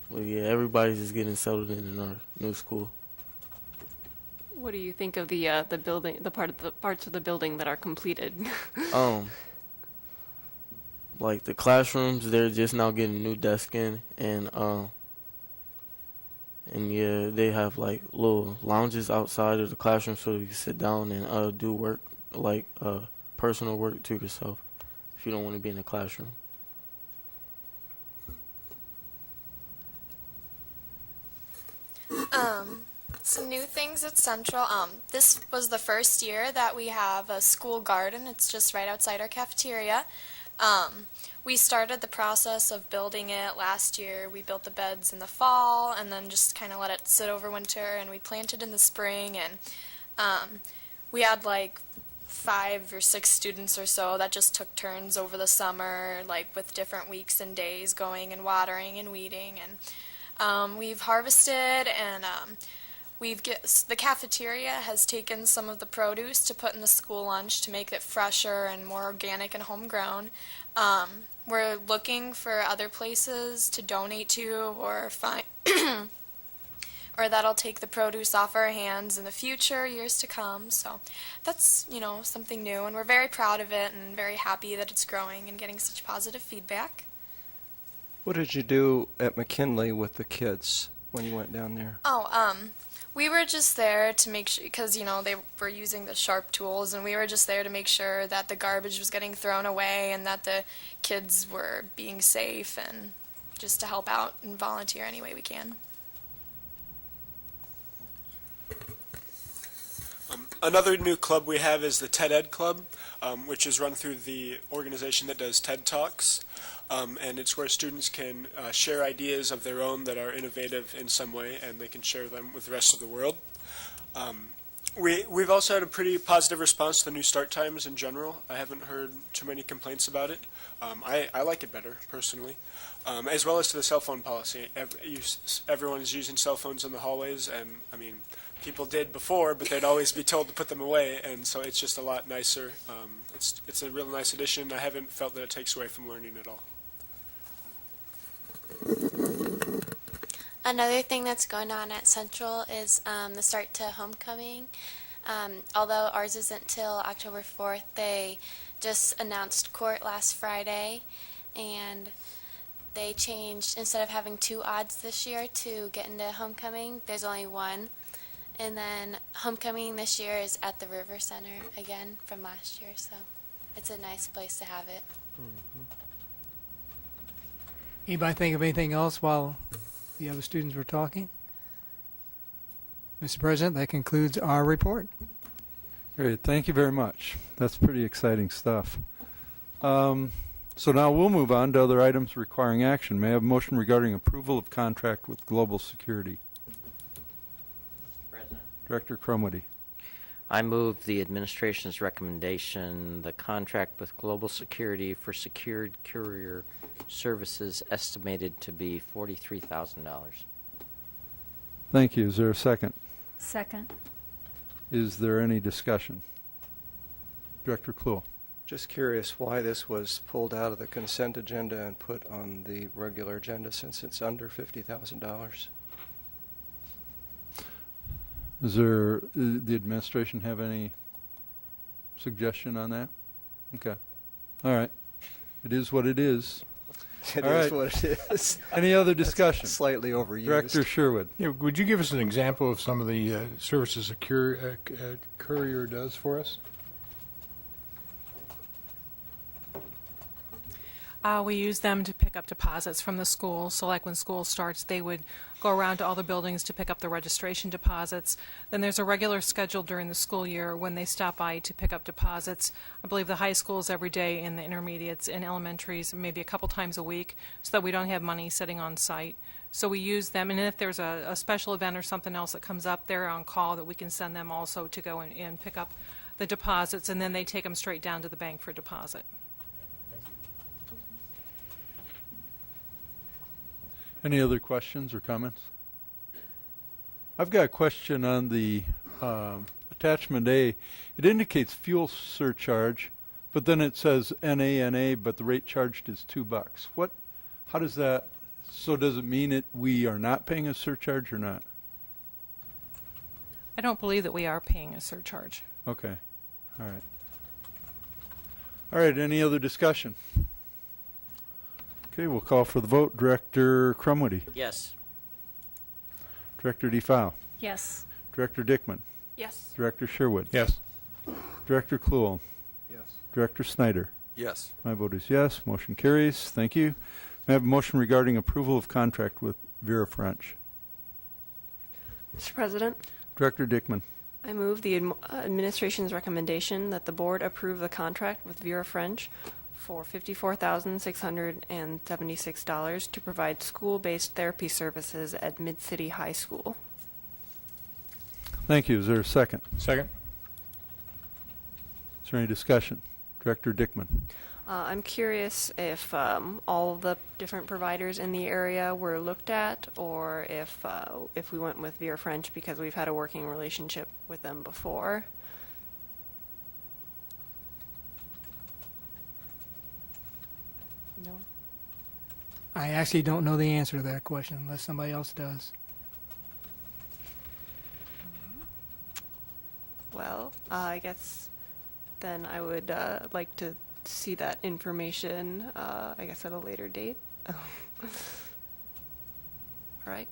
Well, yeah, everybody's just getting settled in our new school. What do you think of the building, the parts of the building that are completed? Like the classrooms, they're just now getting new desks in, and yeah, they have like little lounges outside of the classroom so you can sit down and do work, like personal work to yourself, if you don't want to be in the classroom. Some new things at Central. This was the first year that we have a school garden. It's just right outside our cafeteria. We started the process of building it last year. We built the beds in the fall and then just kind of let it sit over winter, and we planted in the spring, and we had like 5 or 6 students or so that just took turns over the summer, like with different weeks and days going and watering and weeding, and we've harvested, and the cafeteria has taken some of the produce to put in the school lunch to make it fresher and more organic and homegrown. We're looking for other places to donate to or find or that'll take the produce off our hands in the future, years to come. So that's, something new, and we're very proud of it and very happy that it's growing and getting such positive feedback. What did you do at McKinley with the kids when you went down there? We were just there to make sure, because, they were using the sharp tools, and we were just there to make sure that the garbage was getting thrown away and that the kids were being safe, and just to help out and volunteer any way we can. Another new club we have is the TED Ed Club, which is run through the organization that does TED Talks. And it's where students can share ideas of their own that are innovative in some way, and they can share them with the rest of the world. We've also had a pretty positive response to the new start times in general. I haven't heard too many complaints about it. I like it better, personally, as well as to the cell phone policy. Everyone is using cell phones in the hallways, and, I mean, people did before, but they'd always be told to put them away, and so it's just a lot nicer. It's a real nice addition. I haven't felt that it takes away from learning at all. Another thing that's going on at Central is the start to homecoming. Although ours isn't till October 4th, they just announced court last Friday, and they changed, instead of having 2 odds this year to get into homecoming, there's only 1. And then homecoming this year is at the River Center again from last year, so it's a nice place to have it. Anybody think of anything else while the other students were talking? Mr. President, that concludes our report. Great, thank you very much. That's pretty exciting stuff. So now we'll move on to other items requiring action. May I have a motion regarding approval of contract with Global Security? President. Director Crumwitty. I move the administration's recommendation, the contract with Global Security for secured courier services estimated to be $43,000. Thank you. Is there a second? Second. Is there any discussion? Director Kluhl. Just curious why this was pulled out of the consent agenda and put on the regular agenda since it's under $50,000. Does the administration have any suggestion on that? Okay. All right. It is what it is. It All is right. what it is. Any other discussion? That's slightly overused. Director Sherwood. Yeah, would you give us an example of some of the services a courier does for us? We use them to pick up deposits from the school. So like when school starts, they would go around to all the buildings to pick up the registration deposits. Then there's a regular schedule during the school year when they stop by to pick up deposits. I believe the high schools every day and the intermediates and elementaries maybe a couple times a week so that we don't have money sitting on site. So we use them, and if there's a special event or something else that comes up, they're on call that we can send them also to go and pick up the deposits, and then they take them straight down to the bank for deposit. Any other questions or comments? I've got a question on the attachment A. It indicates fuel surcharge, but then it says NA, but the rate charged is $2. How does that, so does it mean we are not paying a surcharge or not? I don't believe that we are paying a surcharge. Okay. All right. All right, any other discussion? Okay, we'll call for the vote. Director Crumwitty. Yes. Director DeFile. Yes. Director Dickman. Yes. Director Sherwood. Yes. Director Kluhl. Yes. Director Snyder. Yes. My vote is yes. Motion carries. Thank you. May I have a motion regarding approval of contract with Vera French? Mr. President, Director Dickman. I move the administration's recommendation that the board approve the contract with Vera French for $54,676 to provide school-based therapy services at Mid-City High School. Thank you. Is there a second? Second. Is there any discussion? Director Dickman. I'm curious if all of the different providers in the area were looked at, or if we went with Vera French because we've had a working relationship with them before. No. I actually don't know the answer to that question unless somebody else does. Well, I guess then I would like to see that information, I guess, at a later date. All right.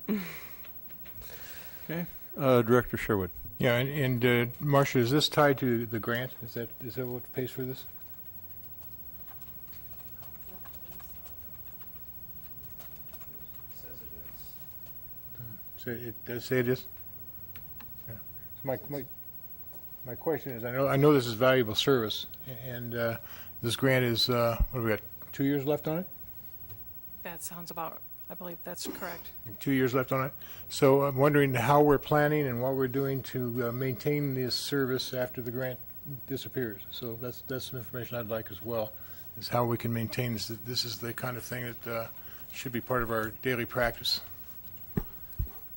Okay. Director Sherwood. Yeah, and Marcia, is this tied to the grant? Is that what pays for this? So it does say it is? Yeah. So my question is, I know this is valuable service, and this grant is, what do we got, 2 years left on it? That sounds about I believe that's correct. 2 years left on it. So I'm wondering how we're planning and what we're doing to maintain this service after the grant disappears. So that's some information I'd like as well, is how we can maintain this. This is the kind of thing that should be part of our daily practice.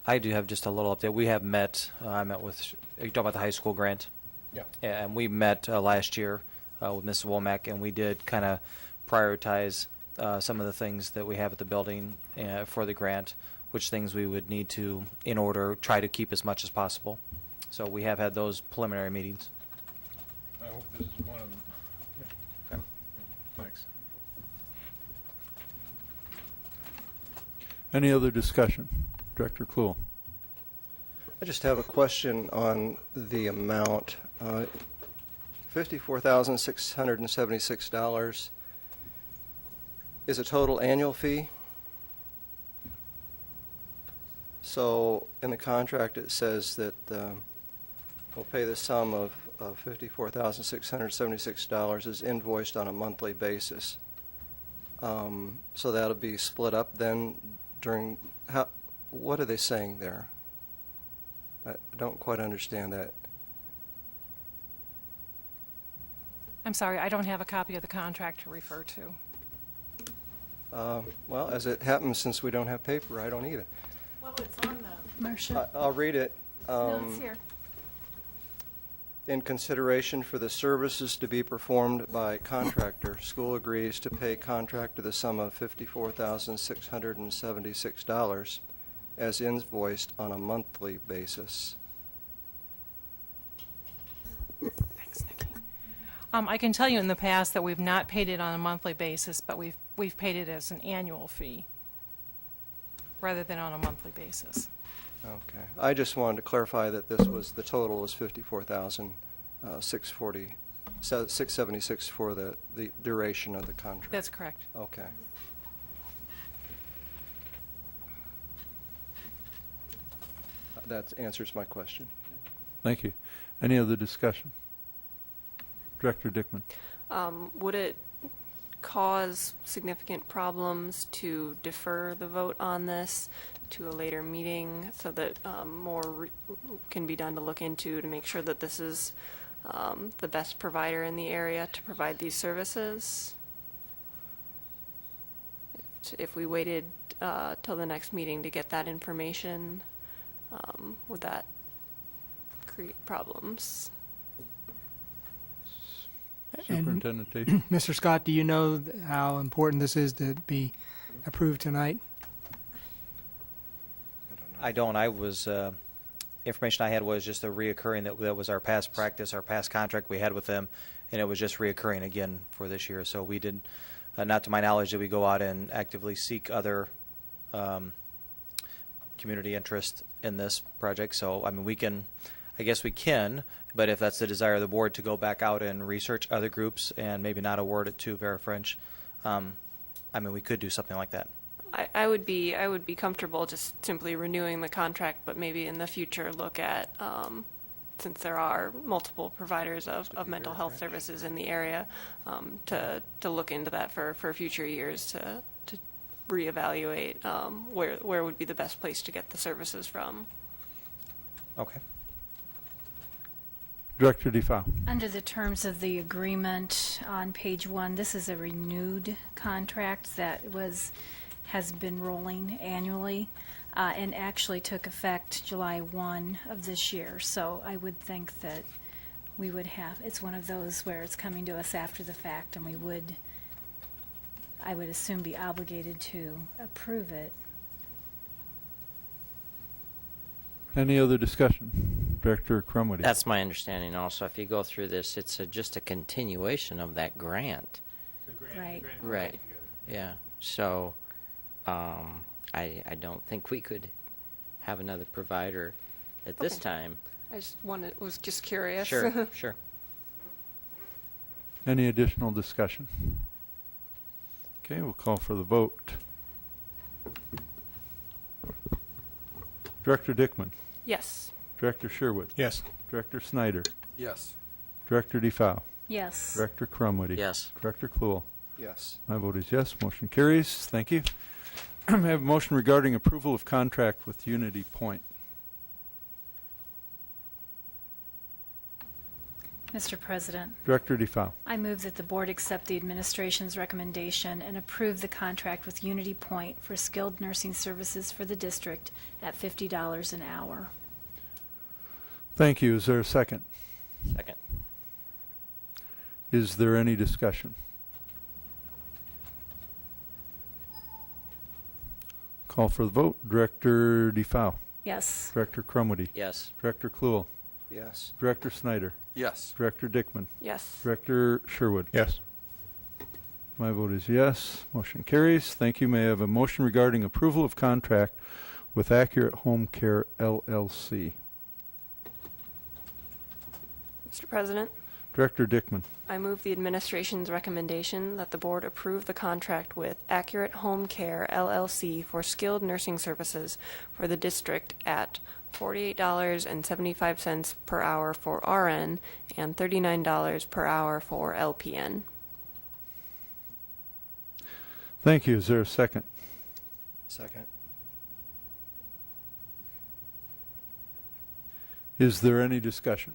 I do have just a little update. We have met, I met with, are you talking about the high school grant? Yeah. And we met last year with Mrs. Womack, and we did kind of prioritize some of the things that we have at the building for the grant, which things we would need to, in order, try to keep as much as possible. So we have had those preliminary meetings. I hope this is one of them. Yeah. Thanks. Any other discussion? Director Kluhl. I just have a question on the amount. $54,676 is a total annual fee. So in the contract it says that we'll pay the sum of $54,676 is invoiced on a monthly basis. So that'll be split up then during, what are they saying there? I don't quite understand that. I'm sorry, I don't have a copy of the contract to refer to. Well, as it happens, since we don't have paper, I don't either. Well, it's on the... Marcia? I'll read it. No, it's here. In consideration for the services to be performed by contractor, school agrees to pay contractor the sum of $54,676 as invoiced on a monthly basis. Thanks, Nikki. I can tell you in the past that we've not paid it on a monthly basis, but we've paid it as an annual fee rather than on a monthly basis. Okay. I just wanted to clarify that this was, the total was $54,676 for the duration of the contract. That's correct. Okay. That answers my question. Thank you. Any other discussion? Director Dickman. Would it cause significant problems to defer the vote on this to a later meeting so that more can be done to look into to make sure that this is the best provider in the area to provide these services? If we waited till the next meeting to get that information, would that create problems? Superintendent Tate. Mr. Scott, do you know how important this is to be approved tonight? I don't. I was, information I had was just a reoccurring, that was our past practice, our past contract we had with them, and it was just reoccurring again for this year. So we did, not to my knowledge, did we go out and actively seek other community interest in this project. So, I mean, we can, I guess we can, but if that's the desire of the board to go back out and research other groups and maybe not award it to Vera French, I mean, we could do something like that. I would be comfortable just simply renewing the contract, but maybe in the future look at, since there are multiple providers of mental health services in the area, to look into that for future years to reevaluate where would be the best place to get the services from. Okay. Director DeFau. Under the terms of the agreement on page 1, this is a renewed contract that has been rolling annually and actually took effect July 1 of this year. So I would think that we would have, it's one of those where it's coming to us after the fact, and I would assume be obligated to approve it. Any other discussion? Director Crumwoody. That's my understanding also. If you go through this, it's just a continuation of that grant. Right. Right. Yeah. So I don't think we could have another provider at this time. I was just curious. Sure, sure. Any additional discussion? Okay, we'll call for the vote. Director Dickman. Yes. Director Sherwood. Yes. Director Snyder. Yes. Director DeFau. Yes. Director Crumwoody. Yes. Director Kluhl. Yes. My vote is yes. Motion carries. Thank you. I have a motion regarding approval of contract with Unity Point. Mr. President, Director DeFau. I move that the board accept the administration's recommendation and approve the contract with Unity Point for skilled nursing services for the district at $50 an hour. Thank you. Is there a second? Second. Is there any discussion? Call for the vote. Director DeFau. Yes. Director Crumwitty. Yes. Director Kluhl. Yes. Director Snyder. Yes. Director Dickman. Yes. Director Sherwood. Yes. My vote is yes. Motion carries. Thank you. May I have a motion regarding approval of contract with Accurate Home Care LLC? Mr. President, Director Dickman. I move the administration's recommendation that the board approve the contract with Accurate Home Care LLC for skilled nursing services for the district at $48.75 per hour for RN and $39 per hour for LPN. Thank you. Is there a second? Second. Is there any discussion?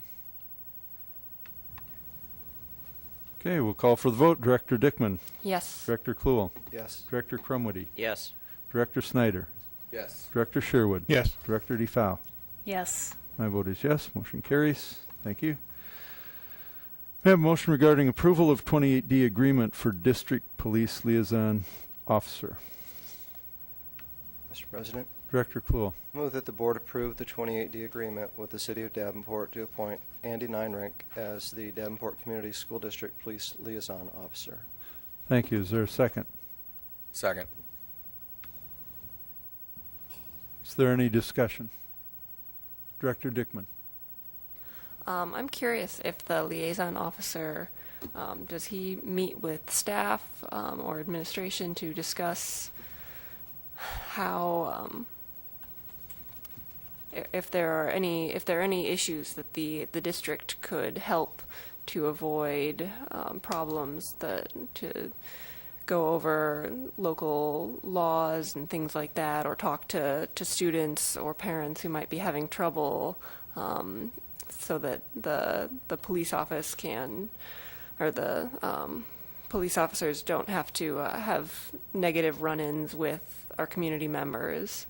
Okay, we'll call for the vote. Director Dickman. Yes. Director Kluhl. Yes. Director Crumwitty. Yes. Director Snyder. Yes. Director Sherwood. Yes. Director DeFau. Yes. My vote is yes. Motion carries. Thank you. We have a motion regarding approval of 28D agreement for District Police Liaison Officer. Mr. President, Director Kluhl. move that the board approve the 28D agreement with the City of Davenport to appoint Andy Nienrink as the Davenport Community School District Police Liaison Officer. Thank you. Is there a second? Second. Is there any discussion? Director Dickman. I'm curious if the liaison officer, does he meet with staff or administration to discuss how, if there are any issues that the district could help to avoid problems, to go over local laws and things like that, or talk to students or parents who might be having trouble, so that the police office can, or the police officers don't have to have negative run-ins with our community members.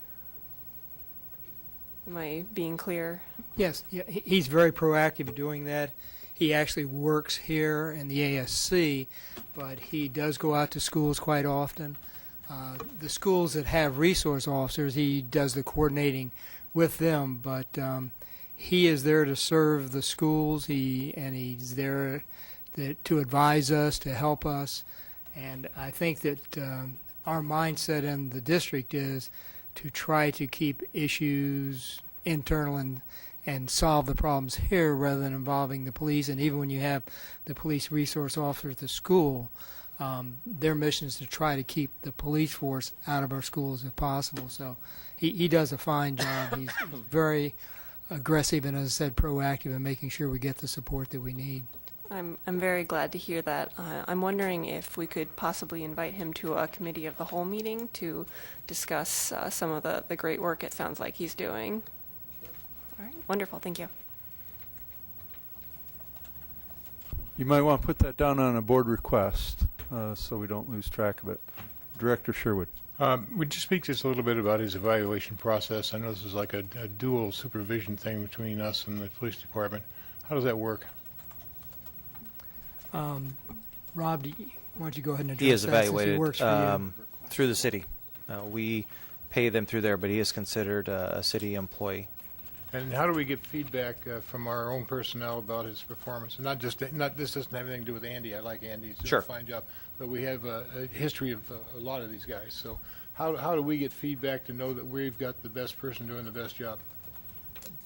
Am I being clear? Yes, yeah, he's very proactive in doing that. He actually works here in the ASC, but he does go out to schools quite often. The schools that have resource officers, he does the coordinating with them, but he is there to serve the schools. He's there to advise us, to help us, and I think that our mindset in the district is to try to keep issues internal and solve the problems here rather than involving the police. And even when you have the police resource officer at the school, their mission is to try to keep the police force out of our schools if possible. So he does a fine job. He's very aggressive and, as I said, proactive in making sure we get the support that we need. I'm very glad to hear that. I'm wondering if we could possibly invite him to a committee of the whole meeting to discuss some of the great work it sounds like he's doing. All right, wonderful, thank you. You might want to put that down on a board request so we don't lose track of it. Director Sherwood. Would you speak just a little bit about his evaluation process? I know this is like a dual supervision thing between us and the police department. How does that work? Rob, why don't you go ahead and address He is that since he evaluated works for you? through the city. We pay them through there, but he is considered a city employee. And how do we get feedback from our own personnel about his performance? And this doesn't have anything to do with Andy. I like Andy. He's doing Sure. a fine job. But we have a history of a lot of these guys. So how do we get feedback to know that we've got the best person doing the best job?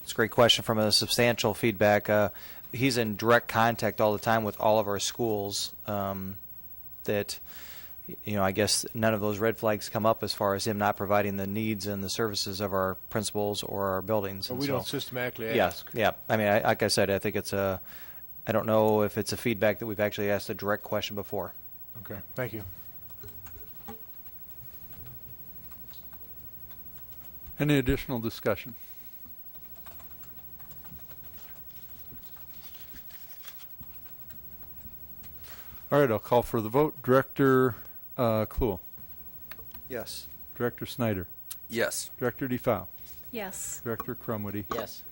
It's a great question. From a substantial feedback, he's in direct contact all the time with all of our schools. That, I guess none of those red flags come up as far as him not providing the needs and the services of our principals or our buildings. But And we so- don't systematically Yes, ask. yeah. I mean, like I said, I think it's I don't know if it's a feedback that we've actually asked a direct question before. Okay, thank you. Any additional discussion? All right, I'll call for the vote. Director Kluhl. Yes. Director Snyder. Yes. Director DeFau. Yes. Director Crumwoody. Yes.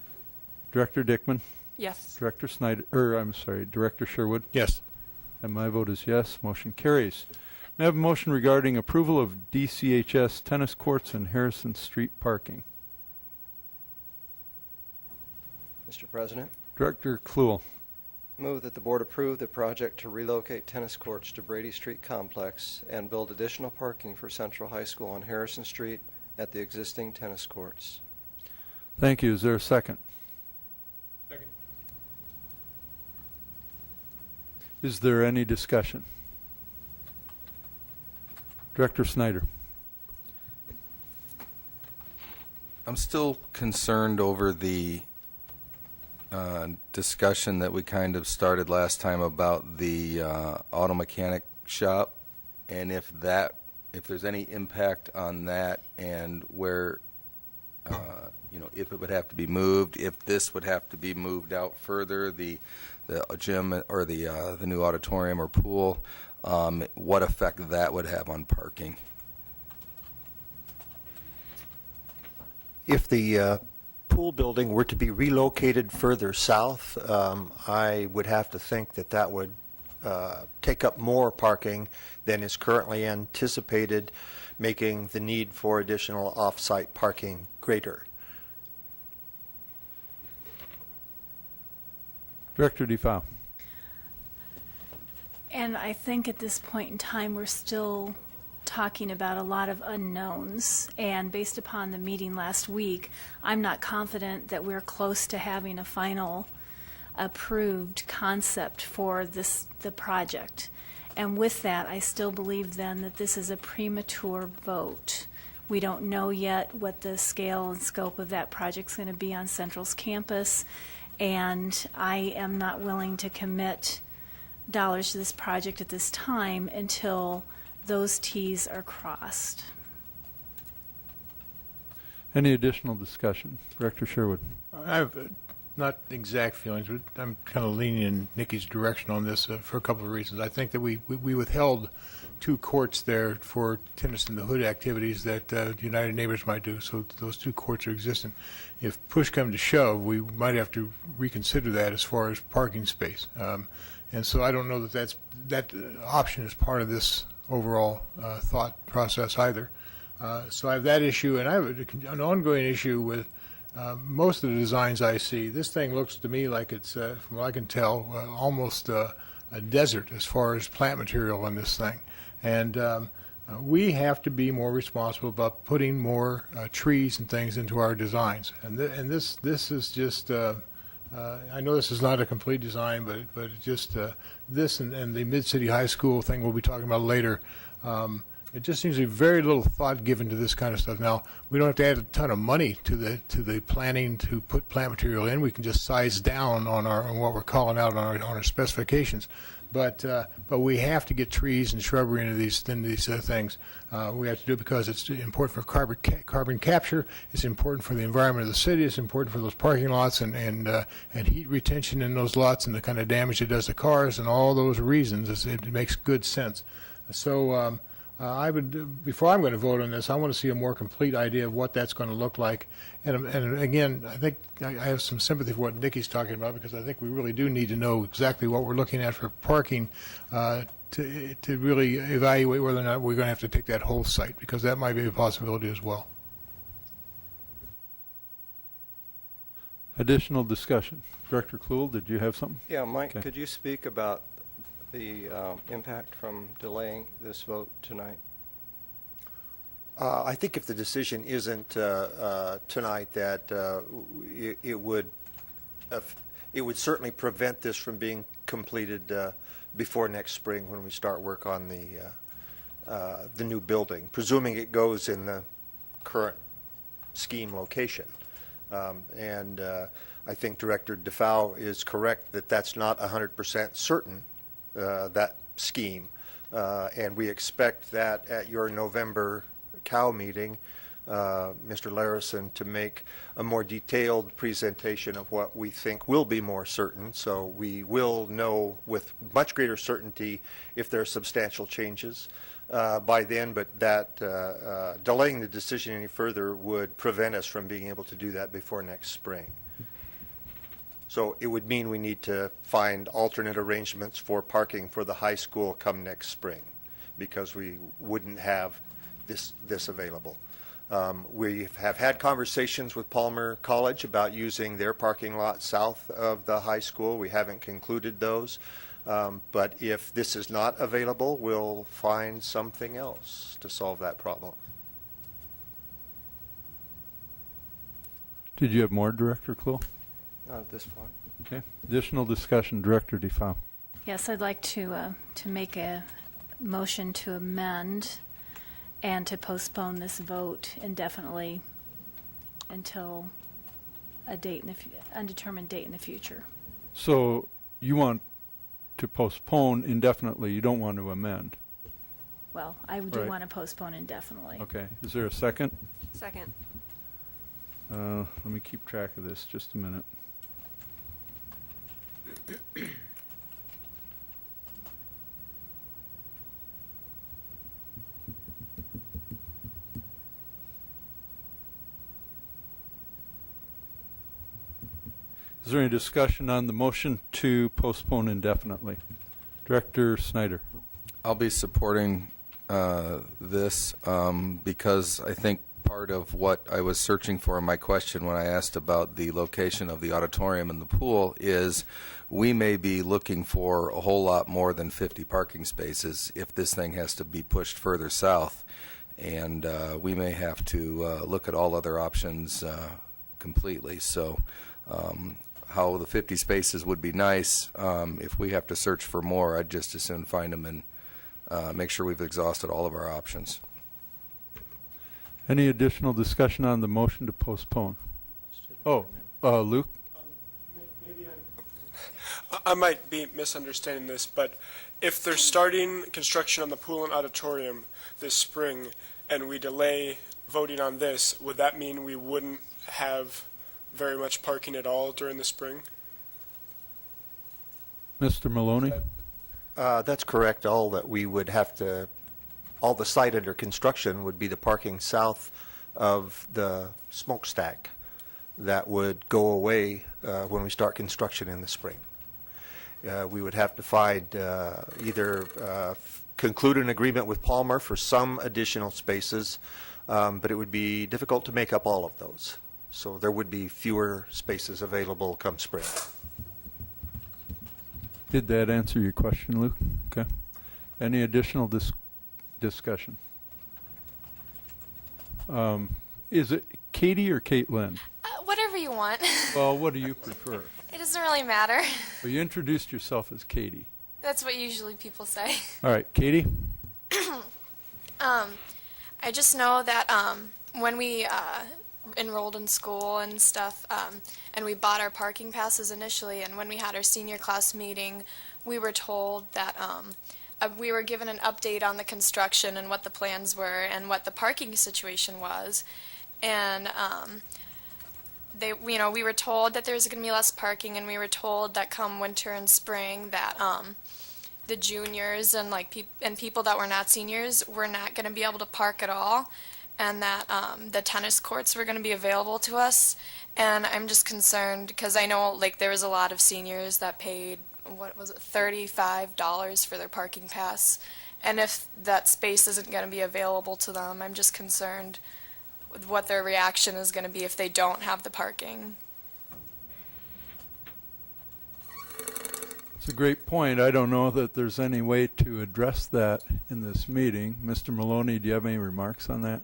Director Dickman. Yes. Director Director Sherwood. Yes. And my vote is yes. Motion carries. May I have a motion regarding approval of DCHS tennis courts and Harrison Street parking? Mr. President, Director Kluhl. move that the board approve the project to relocate tennis courts to Brady Street Complex and build additional parking for Central High School on Harrison Street at the existing tennis courts. Thank you. Is there a second? Second. Is there any discussion? Director Snyder. I'm still concerned over the discussion that we kind of started last time about the auto mechanic shop, and if there's any impact on that, and where if it would have to be moved, if this would have to be moved out further, the gym or the new auditorium or pool, what effect that would have on parking. If the pool building were to be relocated further south, I would have to think that that would take up more parking than is currently anticipated, making the need for additional off-site parking greater. Director DeFau. And I think at this point in time, we're still talking about a lot of unknowns. And based upon the meeting last week, I'm not confident that we're close to having a final approved concept for the project. And with that, I still believe then that this is a premature vote. We don't know yet what the scale and scope of that project's going to be on Central's campus, and I am not willing to commit dollars to this project at this time until those T's are crossed. Any additional discussion? Director Sherwood. I have not exact feelings, but I'm kind of leaning in Nikki's direction on this for a couple of reasons. I think that we withheld 2 courts there for tennis in the hood activities that United Neighbors might do, so those 2 courts are existent. If push comes to shove, we might have to reconsider that as far as parking space. And so I don't know that that option is part of this overall thought process either. So I have that issue, and I have an ongoing issue with most of the designs I see. This thing looks to me like it's, from what I can tell, almost a desert as far as plant material in this thing. And we have to be more responsible about putting more trees and things into our designs. And this is just, I know this is not a complete design, but it just this and the Mid-City High School thing we'll be talking about later, it just seems to be very little thought given to this kind of stuff. Now, we don't have to add a ton of money to the planning to put plant material in. We can just size down on what we're calling out on our specifications. But we have to get trees and shrubbery into these things. We have to do it because it's important for carbon capture. It's important for the environment of the city. It's important for those parking lots and heat retention in those lots and the kind of damage it does to cars and all those reasons. It makes good sense. So I would, before I'm going to vote on this, I want to see a more complete idea of what that's going to look like. And again, I think I have some sympathy for what Nikki's talking about, because I think we really do need to know exactly what we're looking at for parking to really evaluate whether or not we're going to have to take that whole site, because that might be a possibility as well. Additional discussion. Director Kluhl, did you have something? Yeah, Mike, Okay. could you speak about the impact from delaying this vote tonight? I think if the decision isn't tonight, that it would certainly prevent this from being completed before next spring when we start work on the new building, presuming it goes in the current scheme location. And I think Director DeFau is correct that that's not 100% certain, that scheme. And we expect that at your November COW meeting, Mr. Larison to make a more detailed presentation of what we think will be more certain. So we will know with much greater certainty if there are substantial changes by then, but that delaying the decision any further would prevent us from being able to do that before next spring. So it would mean we need to find alternate arrangements for parking for the high school come next spring, because we wouldn't have this available. We have had conversations with Palmer College about using their parking lot south of the high school. We haven't concluded those. But if this is not available, we'll find something else to solve that problem. Did you have more, Director Clue? Not at this point. Okay. Additional discussion, Director DeFau. Yes, I'd like to make a motion to amend and to postpone this vote indefinitely until a date undetermined date in the future. So you want to postpone indefinitely, you don't want to amend? Well, I do Right. want to postpone indefinitely. Okay. Is there a second? Second. Let me keep track of this just a minute. Is there any discussion on the motion to postpone indefinitely? Director Snyder. I'll be supporting this because I think part of what I was searching for in my question when I asked about the location of the auditorium and the pool is we may be looking for a whole lot more than 50 parking spaces if this thing has to be pushed further south. And we may have to look at all other options completely. So how the 50 spaces would be nice. If we have to search for more, I'd just as soon find them and make sure we've exhausted all of our options. Any additional discussion on the motion to postpone? Oh, Luke? I might be misunderstanding this, but if they're starting construction on the pool and auditorium this spring and we delay voting on this, would that mean we wouldn't have very much parking at all during the spring? Mr. Maloney? That's correct. All that we would have to, all the site under construction would be the parking south of the smokestack that would go away when we start construction in the spring. We would have to find either conclude an agreement with Palmer for some additional spaces, but it would be difficult to make up all of those. So there would be fewer spaces available come spring. Did that answer your question, Luke? Okay. Any additional discussion? Is it Katie or Caitlin? Whatever you want. Well, what do you prefer? It doesn't really matter. Well, you introduced yourself as Katie. That's what usually people say. All right, Katie? I just know that when we enrolled in school and stuff, and we bought our parking passes initially, and when we had our senior class meeting, we were told that we were given an update on the construction and what the plans were and what the parking situation was, and we were told that there was going to be less parking, and we were told that come winter and spring that the juniors and people that were not seniors were not going to be able to park at all, and that the tennis courts were going to be available to us. And I'm just concerned because I know there was a lot of seniors that paid, what was it, $35 for their parking pass, and if that space isn't going to be available to them, I'm just concerned with what their reaction is going to be if they don't have the parking. It's a great point. I don't know that there's any way to address that in this meeting. Mr. Maloney, do you have any remarks on that?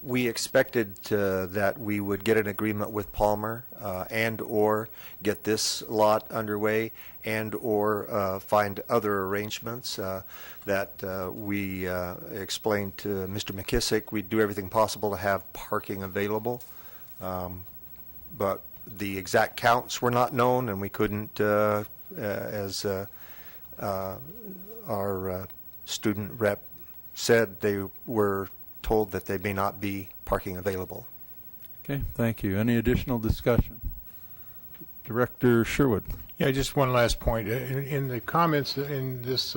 We expected that we would get an agreement with Palmer and or get this lot underway and or find other arrangements that we explained to Mr. McKissick. We'd do everything possible to have parking available, but the exact counts were not known, and we couldn't, as our student rep said, they were told that they may not be parking available. Okay, thank you. Any additional discussion? Director Sherwood. Yeah, just one last point. In the comments in this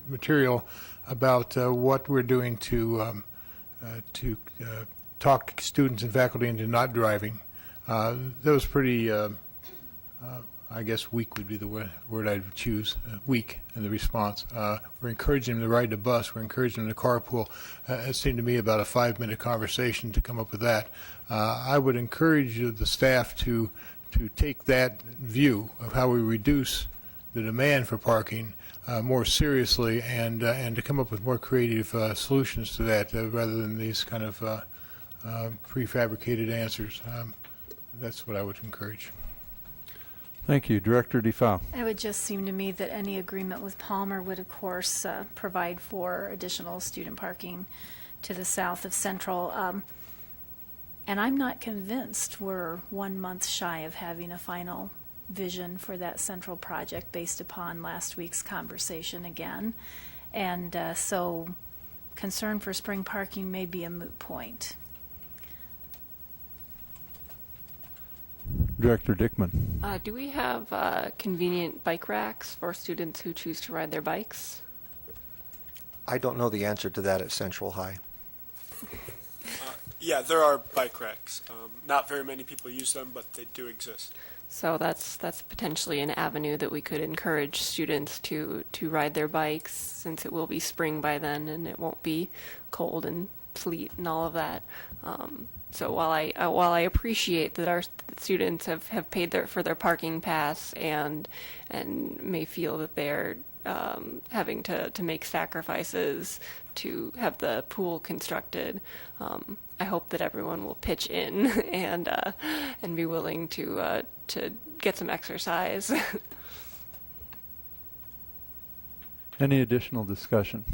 material about what we're doing to talk students and faculty into not driving, that was pretty, I guess weak would be the word I'd choose, weak in the response. We're encouraging them to ride the bus. We're encouraging them to carpool. It seemed to me about a 5-minute conversation to come up with that. I would encourage the staff to take that view of how we reduce the demand for parking more seriously and to come up with more creative solutions to that rather than these kind of prefabricated answers. That's what I would encourage. Thank you. Director DeFau. It would just seem to me that any agreement with Palmer would, of course, provide for additional student parking to the south of Central. And I'm not convinced we're 1 month shy of having a final vision for that Central project based upon last week's conversation again. And so concern for spring parking may be a moot point. Director Dickman. Do we have convenient bike racks for students who choose to ride their bikes? I don't know the answer to that at Central High. Yeah, there are bike racks. Not very many people use them, but they do exist. So that's potentially an avenue that we could encourage students to ride their bikes, since it will be spring by then and it won't be cold and sleet and all of that. So while I appreciate that our students have paid for their parking pass and may feel that they're having to make sacrifices to have the pool constructed, I hope that everyone will pitch in and be willing to get some exercise. Any additional discussion?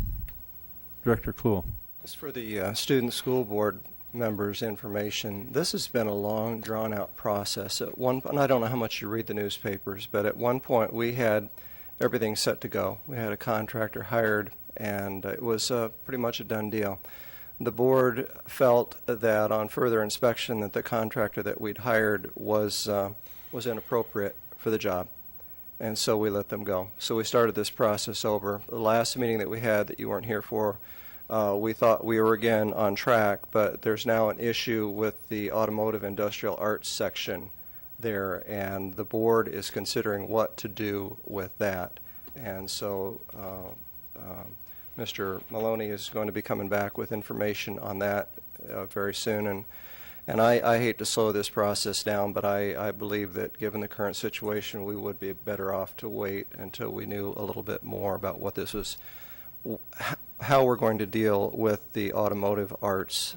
Director Kluhl. Just for the student school board members' information, this has been a long, drawn-out process. And I don't know how much you read the newspapers, but at one point we had everything set to go. We had a contractor hired, and it was pretty much a done deal. The board felt that on further inspection that the contractor that we'd hired was inappropriate for the job, and so we let them go. So we started this process over. The last meeting that we had that you weren't here for, we thought we were again on track, but there's now an issue with the automotive industrial arts section there, and the board is considering what to do with that. And so Mr. Maloney is going to be coming back with information on that very soon. And I hate to slow this process down, but I believe that given the current situation, we would be better off to wait until we knew a little bit more about what this was, how we're going to deal with the automotive arts.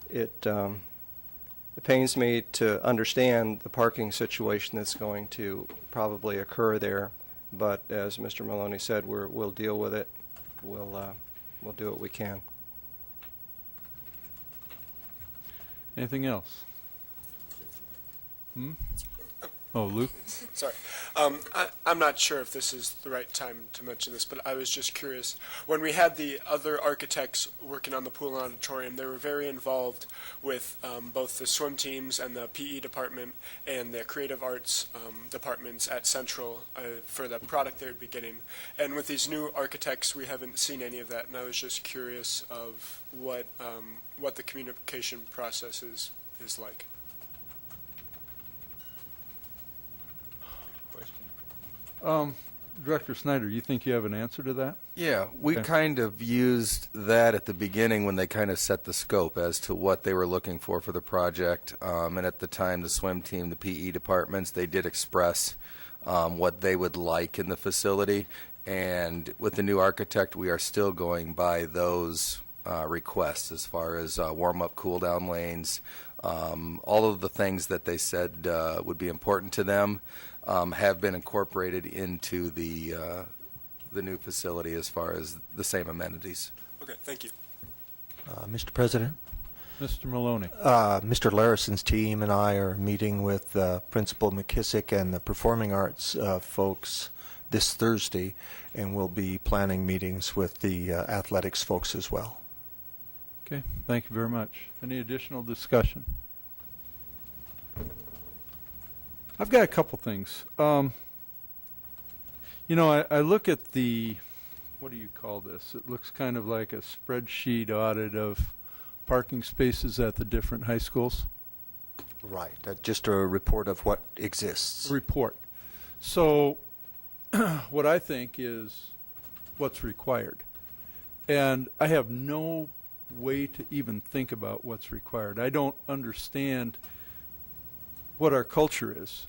It pains me to understand the parking situation that's going to probably occur there, but as Mr. Maloney said, we'll deal with it. We'll do what we can. Anything else? Oh, Luke? Sorry. I'm not sure if this is the right time to mention this, but I was just curious. When we had the other architects working on the pool and auditorium, they were very involved with both the swim teams and the PE department and the creative arts departments at Central for the product they would be getting. And with these new architects, we haven't seen any of that, and I was just curious of what the communication process is like. Director Snyder, you think you have an answer to that? Yeah, we kind of used that at the beginning when they kind of set the scope as to what they were looking for the project. And at the time, the swim team, the PE departments, they did express what they would like in the facility. And with the new architect, we are still going by those requests as far as warm-up, cool-down lanes, all of the things that they said would be important to them. Have been incorporated into the new facility as far as the same amenities. Okay, thank you. Mr. President? Mr. Maloney. Mr. Larison's team and I are meeting with Principal McKissick and the performing arts folks this Thursday, and we'll be planning meetings with the athletics folks as well. Okay, thank you very much. Any additional discussion? I've got a couple things. You know, I look at the, what do you call this? It looks kind of like a spreadsheet audit of parking spaces at the different high schools. Right, just a report of what exists. Report. So what I think is what's required. And I have no way to even think about what's required. I don't understand what our culture is.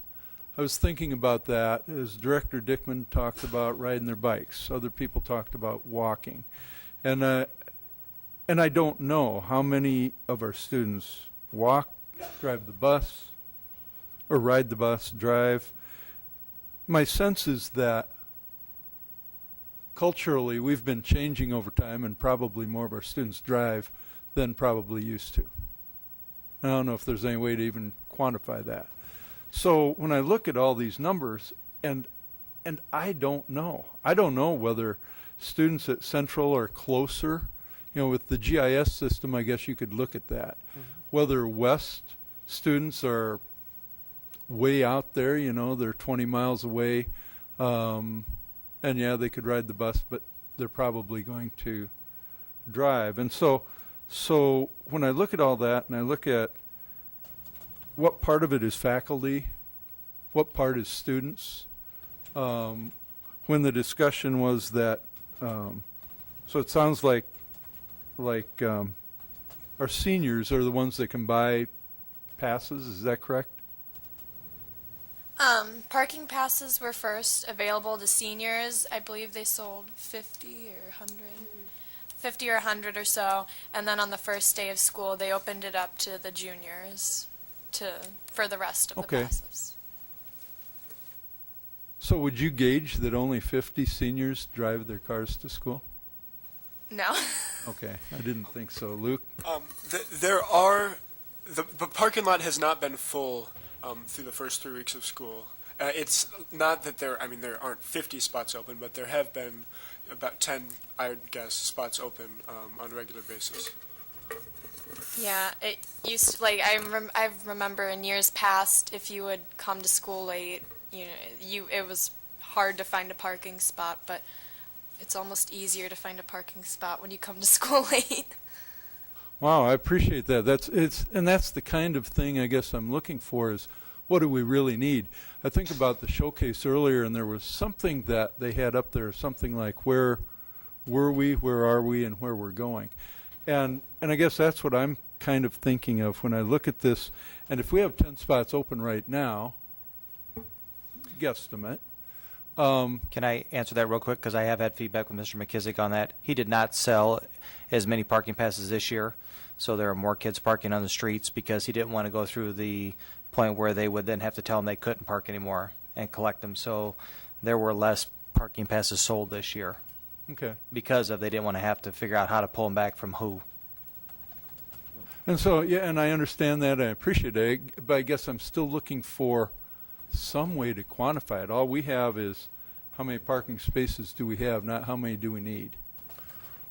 I was thinking about that as Director Dickman talked about riding their bikes. Other people talked about walking. And I don't know how many of our students walk, drive the bus, or ride the bus, drive. My sense is that culturally we've been changing over time, and probably more of our students drive than probably used to. I don't know if there's any way to even quantify that. So when I look at all these numbers, and I don't know whether students at Central are closer. You know, with the GIS system, I guess you could look at that. Whether West students are way out there, you know, they're 20 miles away, and yeah, they could ride the bus, but they're probably going to drive. And so when I look at all that, and I look at what part of it is faculty, what part is students, when the discussion was that, so it sounds like our seniors are the ones that can buy passes, is that correct? Parking passes were first available to seniors. I believe they sold 50 or 100. 50 or 100 or so, and then on the first day of school they opened it up to the juniors for the rest of the passes. So would you gauge that only 50 seniors drive their cars to school? No. Okay, I didn't think so. Luke? The parking lot has not been full through the first 3 weeks of school. It's not that there aren't 50 spots open, but there have been about 10, I would guess, spots open on a regular basis. Yeah, it used to, I remember in years past, if you would come to school late, it was hard to find a parking spot, but it's almost easier to find a parking spot when you come to school late. Wow, I appreciate that. That's the kind of thing I guess I'm looking for is what do we really need? I think about the showcase earlier, and there was something that they had up there, something like where were we, where are we, and where we're going. And I guess that's what I'm kind of thinking of when I look at this. And if we have 10 spots open right now, guesstimate. Can I answer that real quick? Because I have had feedback with Mr. McKissick on that. He did not sell as many parking passes this year, so there are more kids parking on the streets because he didn't want to go through the point where they would then have to tell them they couldn't park anymore and collect them. So there were less parking passes sold this year. Okay. Because they didn't want to have to figure out how to pull them back from who. And so, yeah, and I understand that. I appreciate it. But I guess I'm still looking for some way to quantify it. All we have is how many parking spaces do we have, not how many do we need.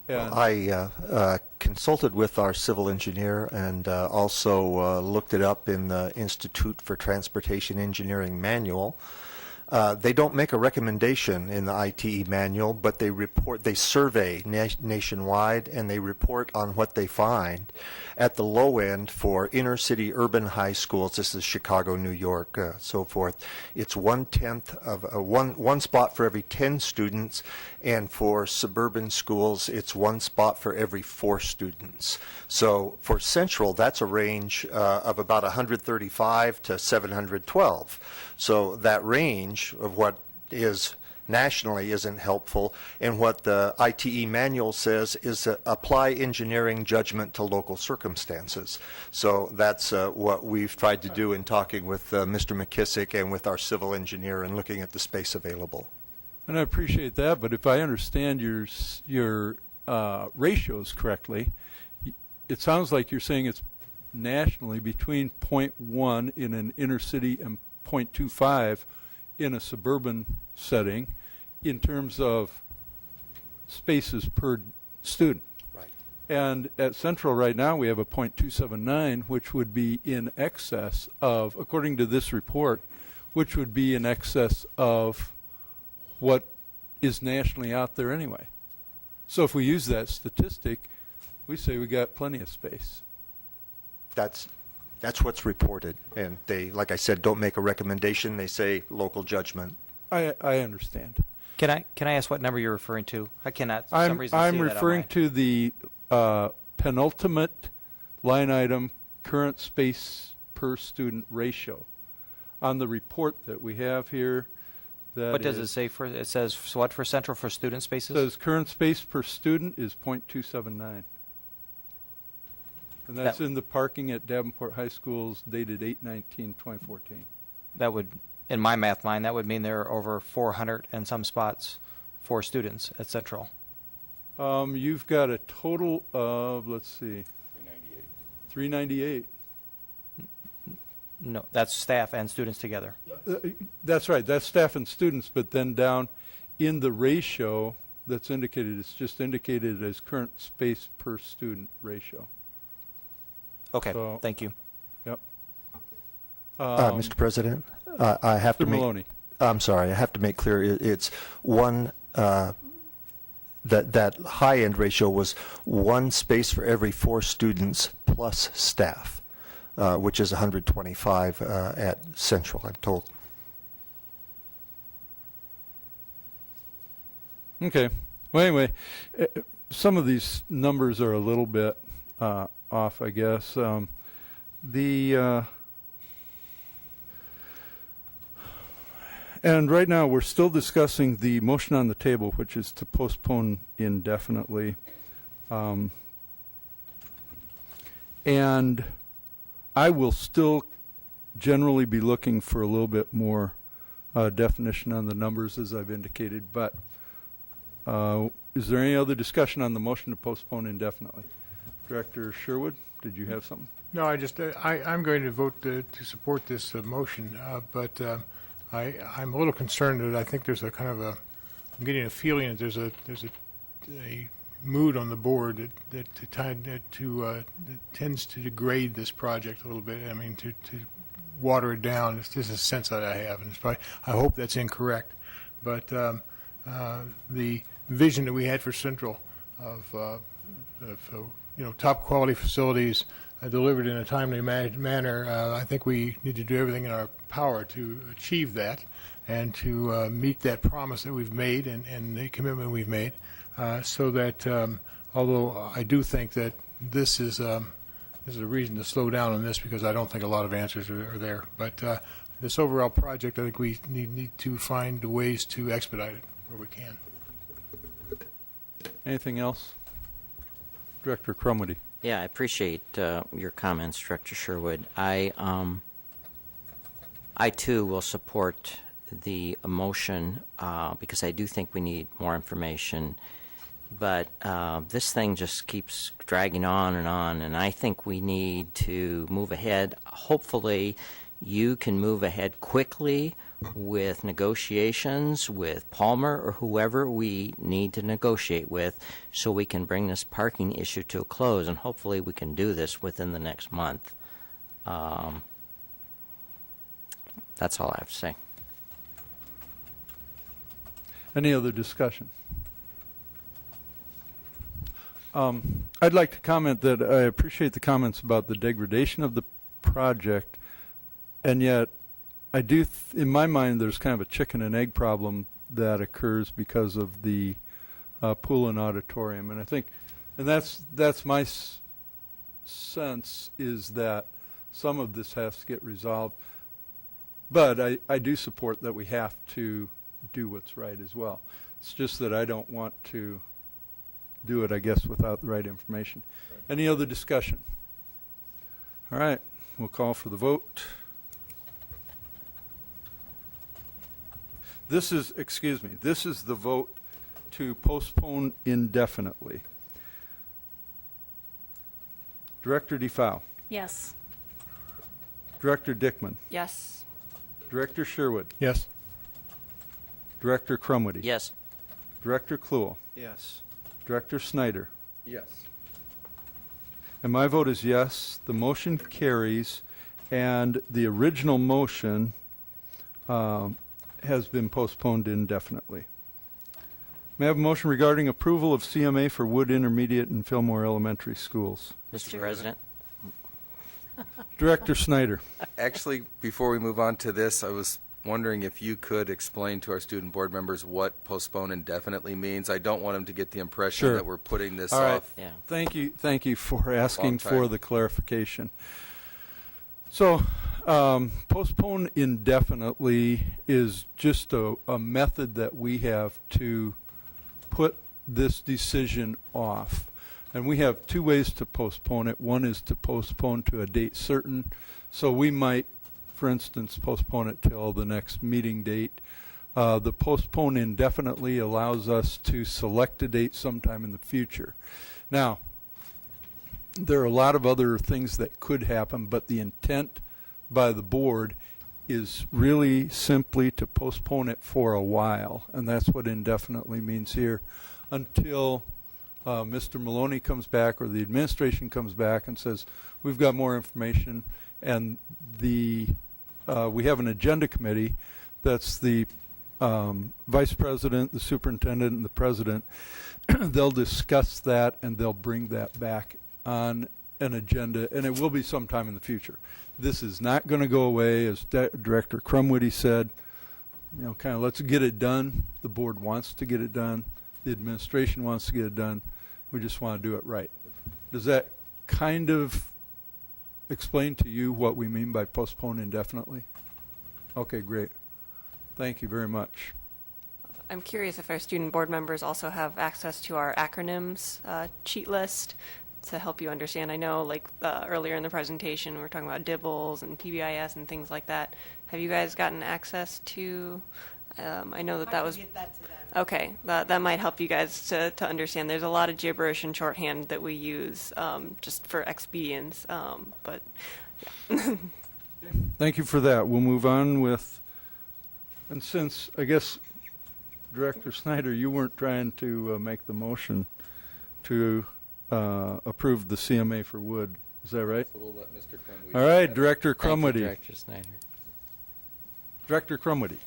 And I consulted with our civil engineer and also looked it up in the Institute for Transportation Engineering manual. They don't make a recommendation in the ITE manual, but they survey nationwide, and they report on what they find. At the low end for inner city urban high schools, this is Chicago, New York, so forth, it's 1/10 of one spot for every 10 students, and for suburban schools, it's 1 spot for every 4 students. So for Central, that's a range of about 135 to 712. So that range of what is nationally isn't helpful, and what the ITE manual says is to apply engineering judgment to local circumstances. So that's what we've tried to do in talking with Mr. McKissick and with our civil engineer and looking at the space available. And I appreciate that, but if I understand your ratios correctly, it sounds like you're saying it's nationally between 0.1 in an inner city and 0.25 in a suburban setting in terms of spaces per student. Right. And at Central right now, we have a .279, which would be in excess of, according to this report, which would be in excess of what is nationally out there anyway. So if we use that statistic, we say we got plenty of space. That's what's reported. And they, like I said, don't make a recommendation. They say local judgment. I understand. Can I ask what number you're referring to? I cannot, for some reason, I'm see that referring online. to the penultimate line item, current space per student ratio. On the report that we have here, that What does it is- say for, it says what for Central for student spaces? says current space per student is .279. And that's That- in the parking at Davenport High Schools dated 8/19/2014. That would, in my math mind, that would mean there are over 400 and some spots for students at Central. You've got a total of, let's see, 398. No, that's staff and students together. That's right, that's staff and students, but then down in the ratio that's indicated, it's just indicated as current space per student ratio. Okay, So- thank you. Yep. Mr. President, I have to Mr. make. Maloney. I'm sorry. I have to make clear. It's one. That high end ratio was one space for every 4 students plus staff, which is 125 at Central, I'm told. Okay. Well, anyway, some of these numbers are a little bit off, I guess. And right now, we're still discussing the motion on the table, which is to postpone indefinitely. And I will still generally be looking for a little bit more definition on the numbers, as I've indicated. But is there any other discussion on the motion to postpone indefinitely? Director Sherwood, did you have something? No, I'm going to vote to support this motion, but I'm a little concerned that I think there's a kind of I'm getting a feeling that there's a mood on the board that tends to degrade this project a little bit. I mean, to water it down. It's just a sense that I have, and it's probably, I hope that's incorrect. But the vision that we had for Central of top quality facilities delivered in a timely manner, I think we need to do everything in our power to achieve that and to meet that promise that we've made and the commitment we've made, so that although I do think that this is a reason to slow down on this, because I don't think a lot of answers are there. But this overall project, I think we need to find ways to expedite it where we can. Anything else? Director Crumwitty. Yeah, I appreciate your comments, Director Sherwood. I too will support the motion because I do think we need more information. But this thing just keeps dragging on, and I think we need to move ahead. Hopefully, you can move ahead quickly with negotiations with Palmer or whoever we need to negotiate with, so we can bring this parking issue to a close, and hopefully we can do this within the next month. That's all I have to say. Any other discussion? I'd like to comment that I appreciate the comments about the degradation of the project, and yet I do, in my mind, there's kind of a chicken and egg problem that occurs because of the pool and auditorium, and I think, and that's my sense, is that some of this has to get resolved. But I do support that we have to do what's right as well. It's just that I don't want to do it, I guess, without the right information. Right. Any other discussion? All right, we'll call for the vote. This is, excuse me, this is the vote to postpone indefinitely. Director DeFoe. Yes. Director Dickman. Yes. Director Sherwood. Yes. Director Crumwitty. Yes. Director Kluhl. Yes. Director Snyder. Yes. And my vote is yes. The motion carries, and the original motion has been postponed indefinitely. May I have a motion regarding approval of CMA for Wood Intermediate and Fillmore Elementary Schools? Mr. President. Director Snyder. Actually, before we move on to this, I was wondering if you could explain to our student board members what postpone indefinitely means. I don't want them to get the impression Sure. that we're putting this All right. off. Yeah. Thank you for asking Long time. for the clarification. So, postpone indefinitely is just a method that we have to put this decision off. And we have two ways to postpone it. One is to postpone to a date certain. So we might, for instance, postpone it till the next meeting date. The postpone indefinitely allows us to select a date sometime in the future. Now, there are a lot of other things that could happen, but the intent by the board is really simply to postpone it for a while, and that's what indefinitely means here, until Mr. Maloney comes back or the administration comes back and says, we've got more information, and we have an agenda committee that's the vice president, the superintendent, and the president. They'll discuss that, and they'll bring that back on an agenda, and it will be sometime in the future. This is not going to go away, as Director Crumwoody said. You know, kind of let's get it done. The board wants to get it done. The administration wants to get it done. We just want to do it right. Does that kind of explain to you what we mean by postpone indefinitely? Okay, great. Thank you very much. I'm curious if our student board members also have access to our acronyms cheat list to help you understand. I know, like earlier in the presentation, we were talking about DIBELS and PBIS and things like that. Have you guys gotten access to? I know that was. Get that to them. Okay, that might help you guys to understand. There's a lot of gibberish and shorthand that we use just for expedience, but yeah. Thank you for that. We'll move on with, and since, I guess, Director Snyder, you weren't trying to make the motion to approve the CMA for Wood. Is that right? So we'll let Mr. Crumwoody. All right, Director Thank you, Crumwoody. Director Snyder. Director Crumwoody.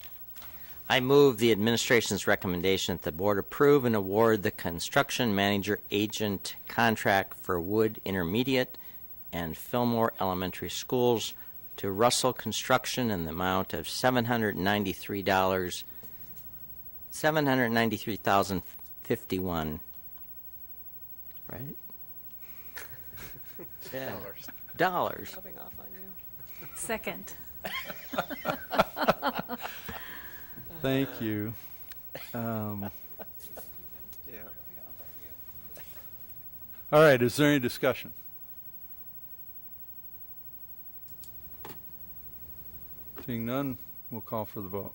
I move the administration's recommendation that the board approve and award the construction manager agent contract for Wood Intermediate and Fillmore Elementary Schools to Russell Construction in the amount of $793,051. Right? Yeah. Dollars. Rubbing off on you. Second. Thank you. Yeah. All right, is there any discussion? Seeing none, we'll call for the vote.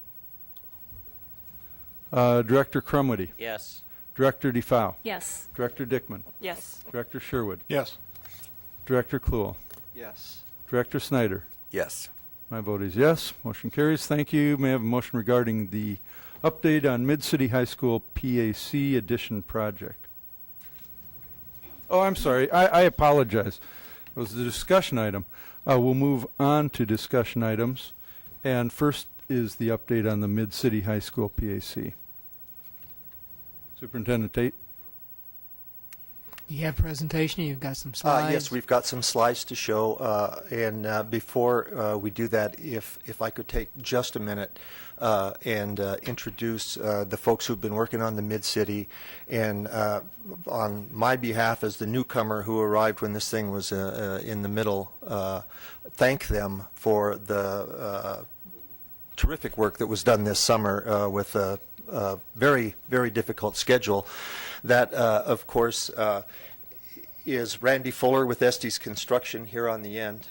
Director Crumwoody. Yes. Director DeFau. Yes. Director Dickman. Yes. Director Sherwood. Yes. Director Kluhl. Yes. Director Snyder. Yes. My vote is yes. Motion carries. Thank you. May I have a motion regarding the update on Mid-City High School PAC addition project? Oh, I'm sorry. I apologize. It was the discussion item. We'll move on to discussion items. And first is the update on the Mid-City High School PAC. Superintendent Tate. You have a presentation, you've got some slides. Yes, we've got some slides to show, and before we do that, if I could take just a minute and introduce the folks who've been working on the Mid-City, and on my behalf as the newcomer who arrived when this thing was in the middle, thank them for the terrific work that was done this summer with a very, very difficult schedule. That, of course, is Randy Fuller with Estes Construction here on the end,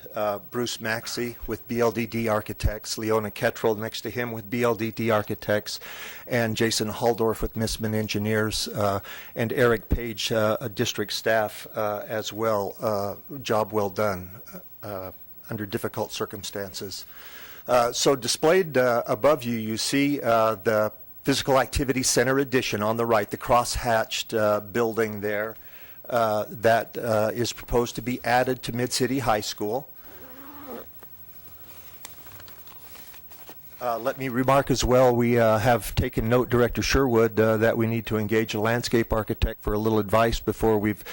Bruce Maxey with BLDD Architects, Leona Kettrell next to him with BLDD Architects, and Jason Haldorf with Missman Engineers, and Eric Page, a district staff as well. Job well done under difficult circumstances. So displayed above you, you see the Physical Activity Center addition on the right, the cross-hatched building there. that is proposed to be added to Mid-City High School. Let me remark as well, we have taken note, Director Sherwood, that we need to engage a landscape architect for a little advice before we've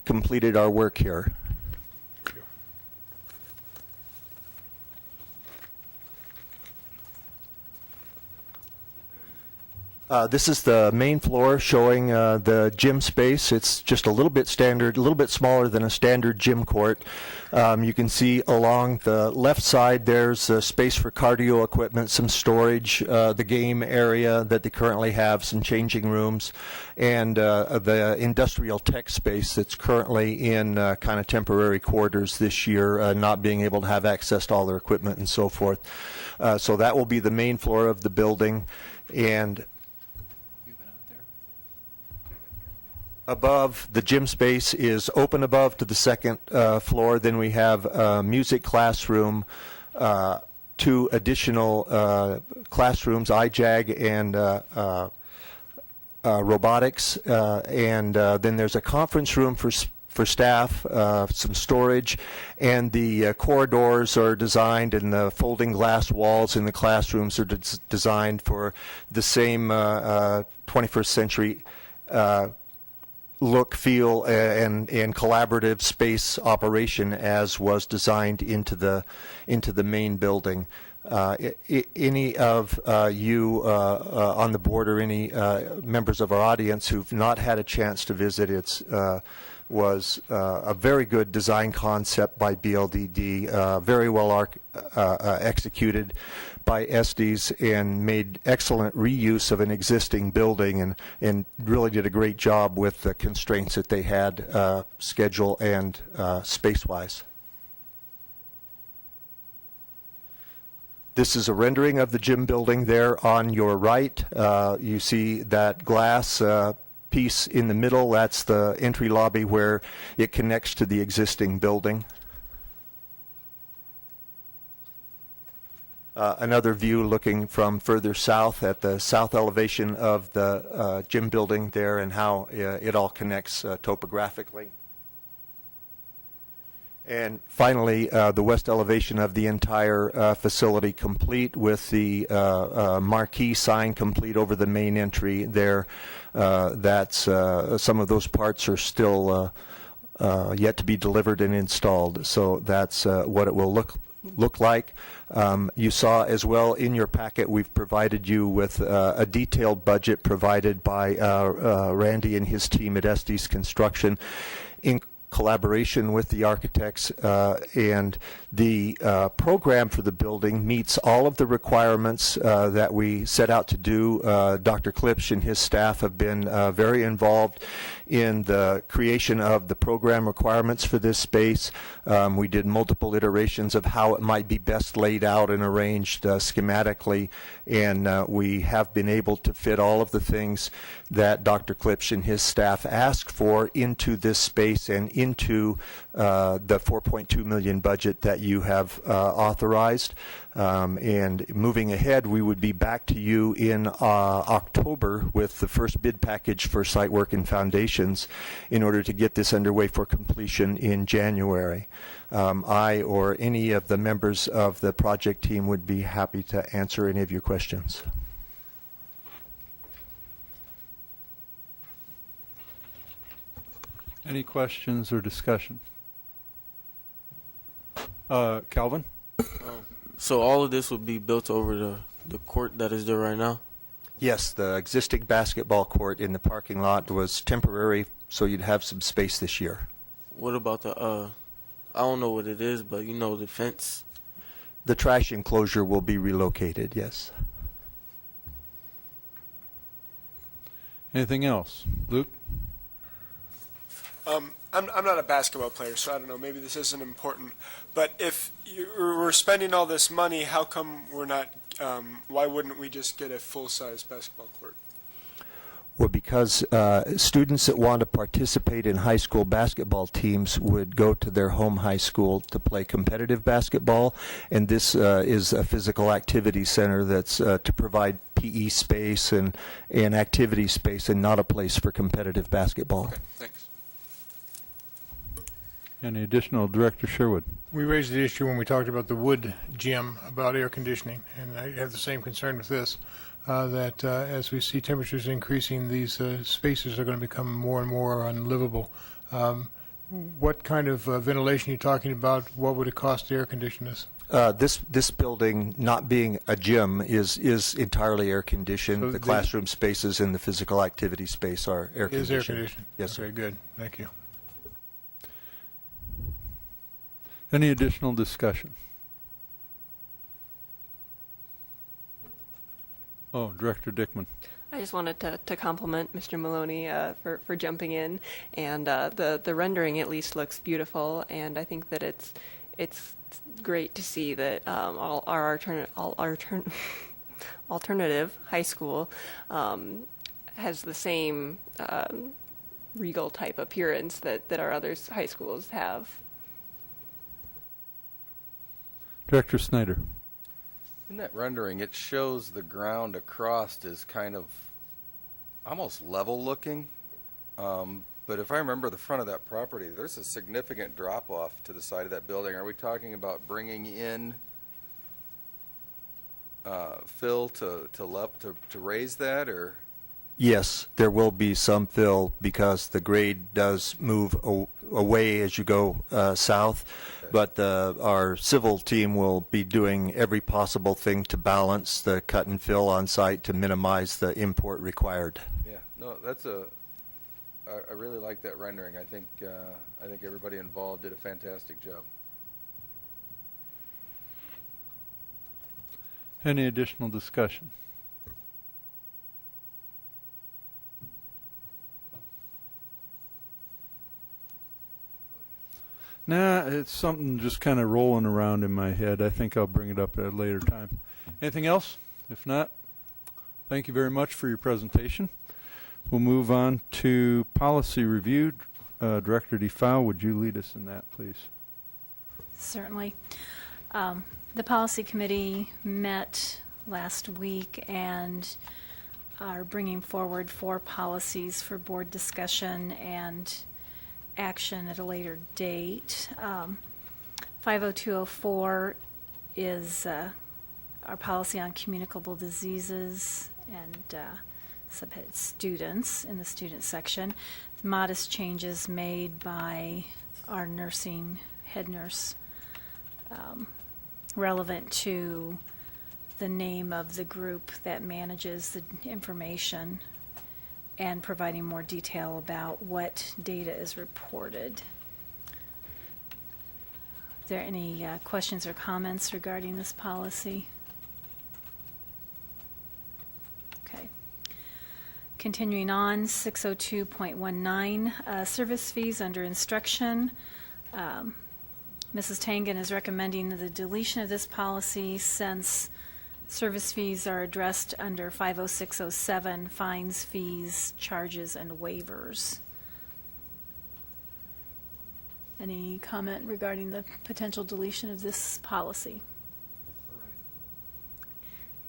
completed our work here. This is the main floor showing the gym space. It's just a little bit standard, a little bit smaller than a standard gym court. You can see along the left side there's space for cardio equipment, some storage, the game area that they currently have, some changing rooms, and the industrial tech space that's currently in kind of temporary quarters this year, not being able to have access to all their equipment and so forth. So that will be the main floor of the building. And above, the gym space is open above to the second floor. Then we have a music classroom, 2 additional classrooms, IJAG and robotics, and then there's a conference room for staff, some storage, and the corridors are designed, and the folding glass walls in the classrooms are designed for the same 21st century look, feel, and collaborative space operation as was designed into the main building. Any of you on the board or any members of our audience who've not had a chance to visit, was a very good design concept by BLDD, very well executed by Estes, and made excellent reuse of an existing building, and really did a great job with the constraints that they had, schedule and space-wise. This is a rendering of the gym building there on your right. You see that glass piece in the middle. That's the entry lobby where it connects to the existing building. Another view looking from further south at the south elevation of the gym building there, and how it all connects topographically. And finally, the west elevation of the entire facility, complete with the marquee sign complete over the main entry there. That's some of those parts are still yet to be delivered and installed. So that's what it will look like. You saw as well in your packet, we've provided you with a detailed budget provided by Randy and his team at Estes Construction in collaboration with the architects, and the program for the building meets all of the requirements that we set out to do. Dr. Klipsch and his staff have been very involved in the creation of the program requirements for this space. We did multiple iterations of how it might be best laid out and arranged schematically, and we have been able to fit all of the things that Dr. Klipsch and his staff asked for into this space and into the $4.2 million budget that you have authorized. And moving ahead, we would be back to you in October with the first bid package for site work and foundations in order to get this underway for completion in January. I or any of the members of the project team would be happy to answer any of your questions. Any questions or discussion? Calvin? So all of this would be built over the court that is there right now? Yes, the existing basketball court in the parking lot was temporary, so you'd have some space this year. What about the, I don't know what it is, but you know, the fence? The trash enclosure will be relocated, yes. Anything else? Luke? I'm not a basketball player, so I don't know, maybe this isn't important, but if we're spending all this money, how come we're not, why wouldn't we just get a full-size basketball court? Well, because students that want to participate in high school basketball teams would go to their home high school to play competitive basketball, and this is a physical activity center that's to provide PE space and activity space, and not a place for competitive basketball. Thanks. Any additional, Director Sherwood? We raised the issue when we talked about the wood gym about air conditioning, and I have the same concern with this, that as we see temperatures increasing, these spaces are going to become more and more unlivable. What kind of ventilation are you talking about? What would it cost to air condition this? This building, not being a gym, is entirely air conditioned. So the classroom spaces and the physical activity space are air conditioned. Is air conditioned? Yes, sir. Okay, good. Thank you. Any additional discussion? Oh, Director Dickman. I just wanted to compliment Mr. Maloney for jumping in, and the rendering at least looks beautiful, and I think that it's great to see that all our alternative high school has the same regal type appearance that our other high schools have. Director Snyder. In that rendering, it shows the ground across is kind of almost level looking. But if I remember the front of that property, there's a significant drop off to the side of that building. Are we talking about bringing in fill to raise that, or? Yes, there will be some fill because the grade does move away as you go south, but our civil team will be doing every possible thing to balance the cut and fill on site to minimize the import required. Yeah, no, I really like that rendering. I think everybody involved did a fantastic job. Any additional discussion? Nah, it's something just kind of rolling around in my head. I think I'll bring it up at a later time. Anything else? If not, thank you very much for your presentation. We'll move on to policy review. Director DeFau, would you lead us in that, please? Certainly. The policy committee met last week and are bringing forward 4 policies for board discussion and action at a later date. 50204 is our policy on communicable diseases and subhead students in the student section. Modest changes made by our nursing head nurse relevant to the name of the group that manages the information and providing more detail about what data is reported. Are there any questions or comments regarding this policy? Okay. Continuing on, 602.19, service fees under instruction. Mrs. Tangen is recommending the deletion of this policy since service fees are addressed under 50607, fines, fees, charges, and waivers. Any comment regarding the potential deletion of this policy?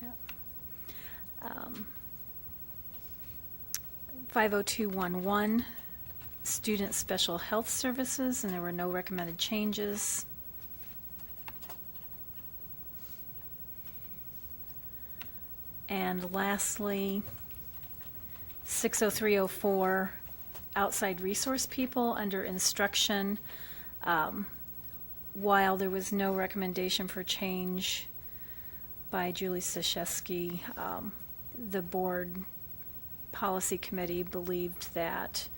Yeah. 50211, student special health services, and there were no recommended changes. And lastly, 60304, outside resource people under instruction. While there was no recommendation for change by Julie Staszewski, the board policy committee believed that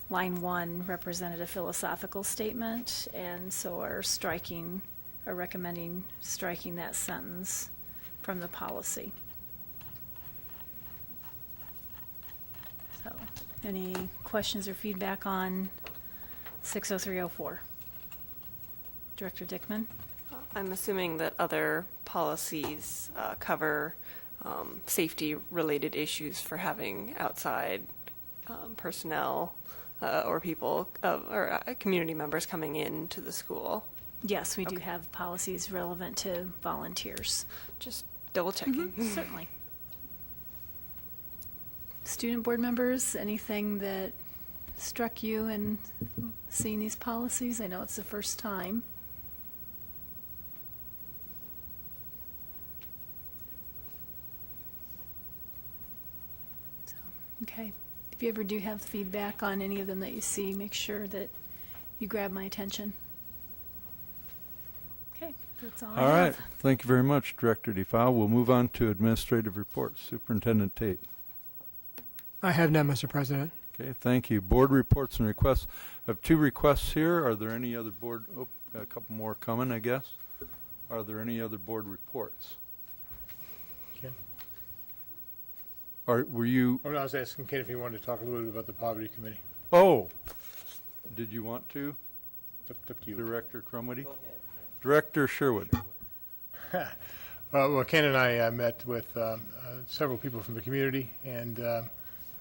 line 1 represented a philosophical statement, and so are recommending striking that sentence from the policy. So, any questions or feedback on 60304? Director Dickman? I'm assuming that other policies cover safety-related issues for having outside personnel or people or community members coming into the school. Yes, we do have policies relevant to volunteers. Just double checking. Certainly. Student board members, anything that struck you in seeing these policies? I know it's the first time. So, okay. If you ever do have feedback on any of them that you see, make sure that you grab my attention. Okay, that's all I All have. right. Thank you very much, Director DeFile. We'll move on to administrative reports. Superintendent Tate. I have none, Mr. President. Okay, thank you. Board reports and requests. I have 2 requests here. Are there any other board? Oh, got a couple more coming, I guess. Are there any other board reports? Ken? Were you? Oh, no, I was asking Ken if he wanted to talk a little bit about the Poverty Committee. Oh, did you want to? It's up to you. Director Crumwitty? Director Sherwood. Well, Ken and I met with several people from the community, and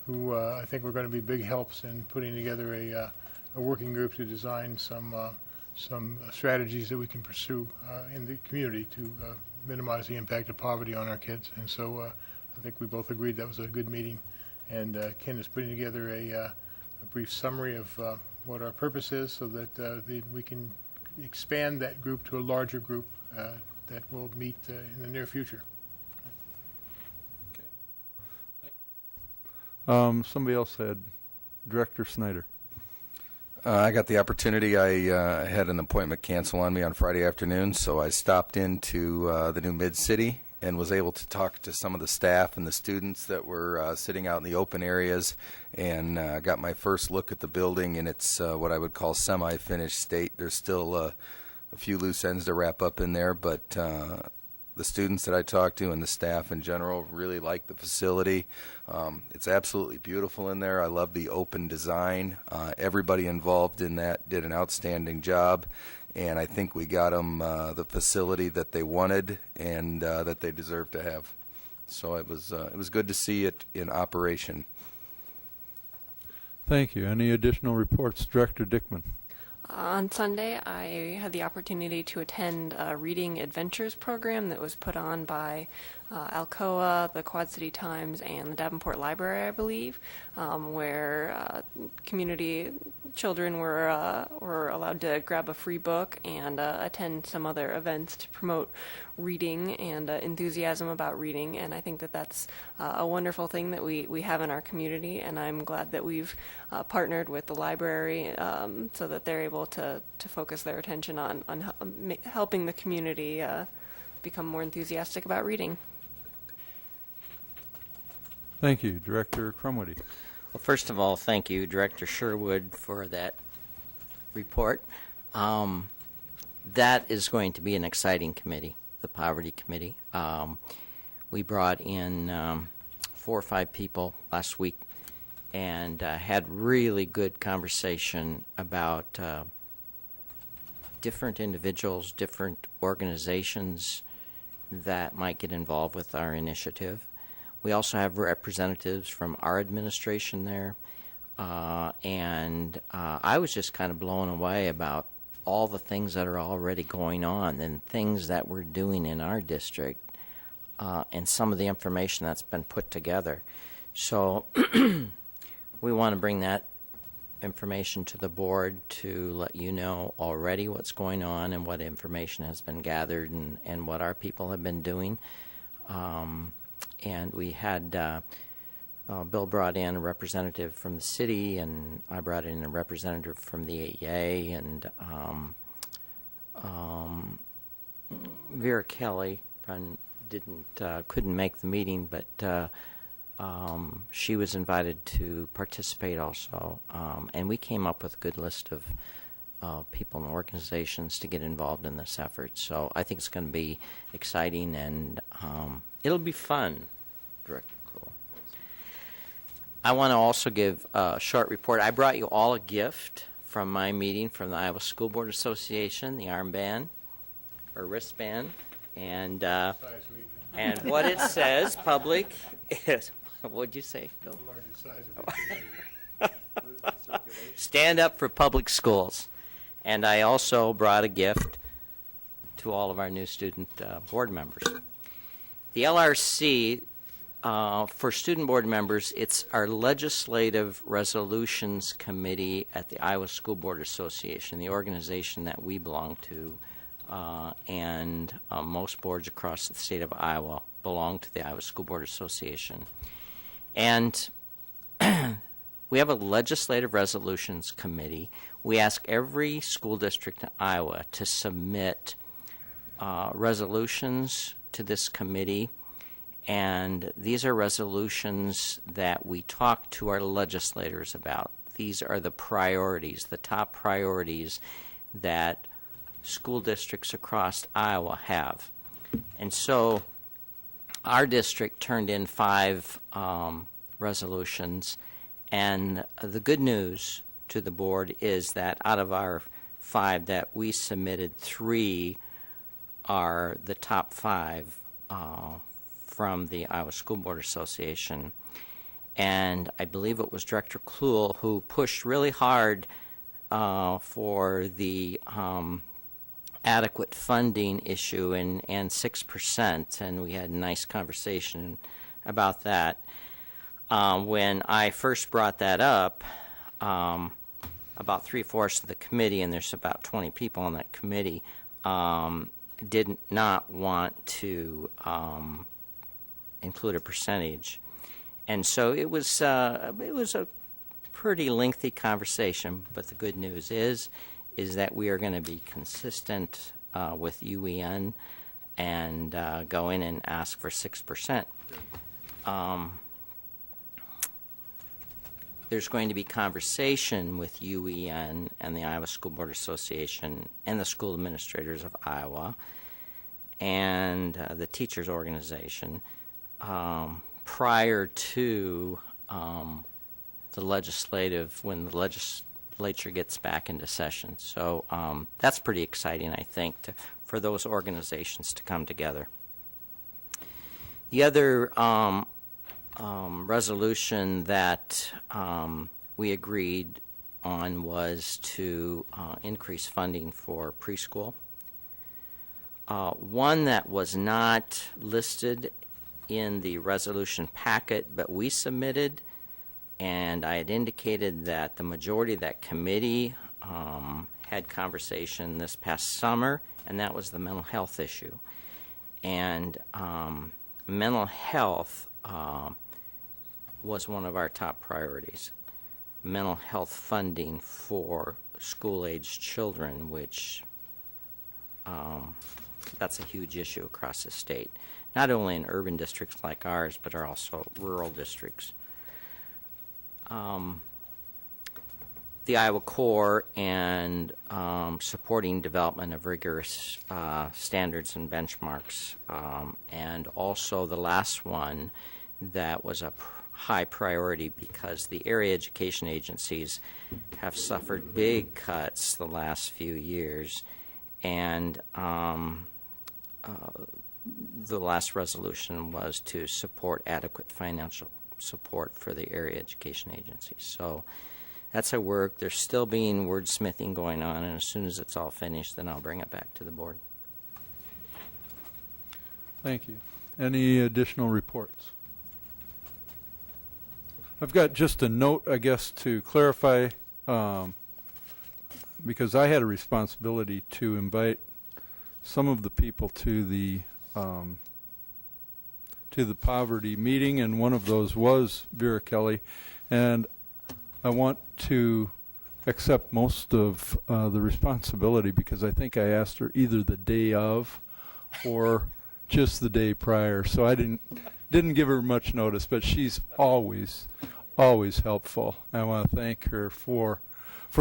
who I think were going to be big helps in putting together a working group to design some strategies that we can pursue in the community to minimize the impact of poverty on our kids. And so I think we both agreed that was a good meeting. And Ken is putting together a brief summary of what our purpose is, so that we can expand that group to a larger group that will meet in the near future. Somebody else had Director Snyder. I got the opportunity. I had an appointment cancel on me on Friday afternoon, so I stopped into the new Mid-City and was able to talk to some of the staff and the students that were sitting out in the open areas, and got my first look at the building in its what I would call semi-finished state. There's still a few loose ends to wrap up in there, but the students that I talked to and the staff in general really like the facility. It's absolutely beautiful in there. I love the open design. Everybody involved in that did an outstanding job, and I think we got them the facility that they wanted and that they deserve to have. So it was good to see it in operation. Thank you. Any additional reports? Director Dickman. On Sunday, I had the opportunity to attend a Reading Adventures program that was put on by Alcoa, the Quad City Times, and the Davenport Library, I believe, where community children were allowed to grab a free book and attend some other events to promote reading and enthusiasm about reading. And I think that that's a wonderful thing that we have in our community, and I'm glad that we've partnered with the library so that they're able to focus their attention on helping the community become more enthusiastic about reading. Thank you. Director Crumwitty. Well, first of all, thank you, Director Sherwood, for that report. That is going to be an exciting committee, the Poverty Committee. We brought in 4 or 5 people last week and had really good conversation about different individuals, different organizations that might get involved with our initiative. We also have representatives from our administration there, and I was just kind of blown away about all the things that are already going on and things that we're doing in our district, and some of the information that's been put together. So we want to bring that information to the board to let you know already what's going on and what information has been gathered and what our people have been doing. And we had Bill brought in a representative from the city, and I brought in a representative from the AEA, and Vera Kelly couldn't make the meeting, but she was invited to participate also, and we came up with a good list of people and organizations to get involved in this effort. So I think it's going to be exciting, and it'll be fun. Director Cool. I want to also give a short report. I brought you all a gift from my meeting from the Iowa School Board Association, the armband or wristband, and what it says, public, is, what'd you say, Bill? Stand up for public schools. And I also brought a gift to all of our new student board members. The LRC for student board members, it's our Legislative Resolutions Committee at the Iowa School Board Association, the organization that we belong to, and most boards across the state of Iowa belong to the Iowa School Board Association. And we have a Legislative Resolutions Committee. We ask every school district in Iowa to submit resolutions to this committee, and these are resolutions that we talk to our legislators about. These are the priorities, the top priorities that school districts across Iowa have. And so our district turned in 5 resolutions, and the good news to the board is that out of our 5 that we submitted, 3 are the top 5 from the Iowa School Board Association. And I believe it was Director Kluhl who pushed really hard for the adequate funding issue and 6%, and we had a nice conversation about that. When I first brought that up, about 3/4 of the committee, and there's about 20 people on that committee, did not want to include a percentage. And so it was a pretty lengthy conversation, but the good news is that we are going to be consistent with UEN and go in and ask for 6%. There's going to be conversation with UEN and the Iowa School Board Association and the school administrators of Iowa and the teachers organization prior to the legislative, when the legislature gets back into session. So that's pretty exciting, I think, for those organizations to come together. The other resolution that we agreed on was to increase funding for preschool. One that was not listed in the resolution packet, but we submitted, and I had indicated that the majority of that committee had conversation this past summer, and that was the mental health issue. And mental health was one of our top priorities. Mental health funding for school-aged children, which that's a huge issue across the state, not only in urban districts like ours, but are also rural districts. The Iowa Corps and supporting development of rigorous standards and benchmarks, and also the last one that was a high priority because the area education agencies have suffered big cuts the last few years, and the last resolution was to support adequate financial support for the area education agencies. So that's our work. There's still being wordsmithing going on, and as soon as it's all finished, then I'll bring it back to the board. Thank you. Any additional reports? I've got just a note, I guess, to clarify, because I had a responsibility to invite some of the people to the poverty meeting, and one of those was Vera Kelly, and I want to accept most of the responsibility because I think I asked her either the day of or just the day prior, so I didn't give her much notice, but she's always helpful. I want to thank her for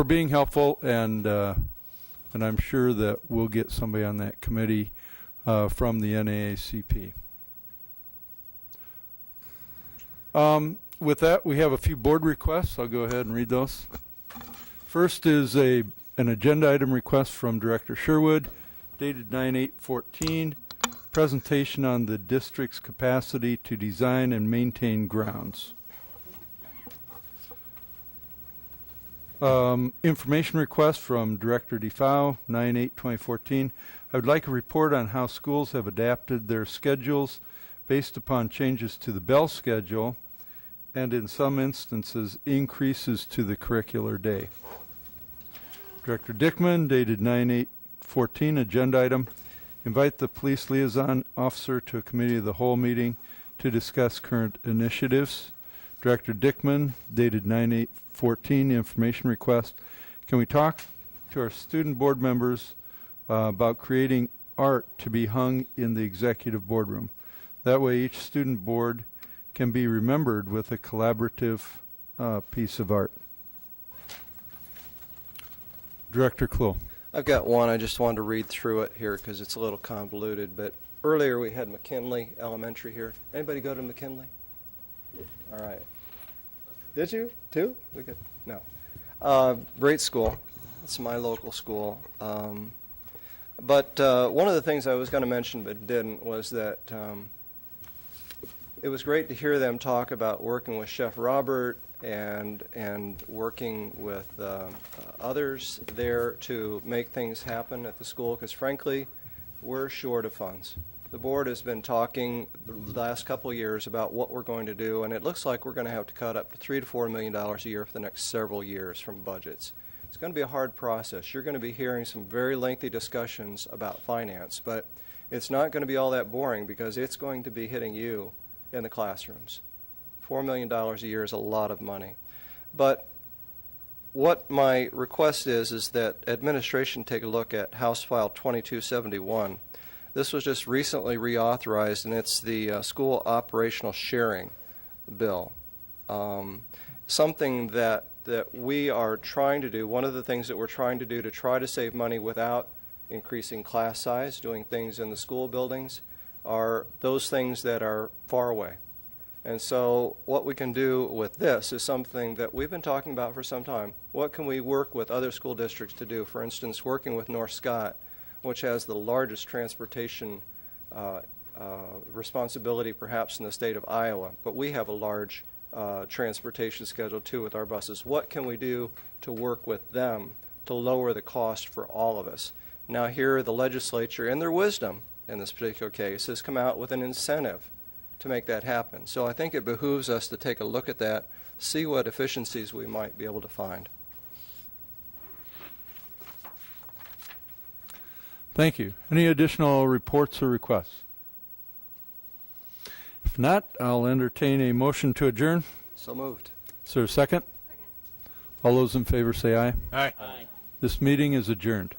being helpful, and I'm sure that we'll get somebody on that committee from the NAACP. With that, we have a few board requests. I'll go ahead and read those. First is an agenda item request from Director Sherwood, dated 9/8/14, presentation on the district's capacity to design and maintain grounds. Information request from Director DeFau, 9/8/2014. I would like a report on how schools have adapted their schedules based upon changes to the bell schedule and in some instances increases to the curricular day. Director Dickman, dated 9/8/14, agenda item, invite the police liaison officer to a committee of the whole meeting to discuss current initiatives. Director Dickman, dated 9/8/14, information request. Can we talk to our student board members about creating art to be hung in the executive boardroom? That way each student board can be remembered with a collaborative piece of art. Director Clough. I've got one. I just wanted to read through it here because it's a little convoluted. But earlier we had McKinley Elementary here. Anybody go to McKinley? All right. Did you? Too? We could, no. Great school. It's my local school. But one of the things I was going to mention but didn't was that it was great to hear them talk about working with Chef Robert and working with others there to make things happen at the school, because frankly, we're short of funds. The board has been talking the last couple of years about what we're going to do, and it looks like we're going to have to cut up to $3 to $4 million a year for the next several years from budgets. It's going to be a hard process. You're going to be hearing some very lengthy discussions about finance, but it's not going to be all that boring because it's going to be hitting you in the classrooms. $4 million a year is a lot of money. But what my request is that administration take a look at House File 2271. This was just recently reauthorized, and it's the school operational sharing bill. Something that we are trying to do, one of the things that we're trying to do to try to save money without increasing class size, doing things in the school buildings, are those things that are far away. And so what we can do with this is something that we've been talking about for some time. What can we work with other school districts to do? For instance, working with North Scott, which has the largest transportation responsibility perhaps in the state of Iowa, but we have a large transportation schedule too with our buses. What can we do to work with them to lower the cost for all of us? Now here the legislature, in their wisdom in this particular case, has come out with an incentive to make that happen. So I think it behooves us to take a look at that, see what efficiencies we might be able to find. Thank you. Any additional reports or requests? If not, I'll entertain a motion to adjourn. So moved. Is there a second? Second. All those in favor say aye. Aye. This meeting is adjourned.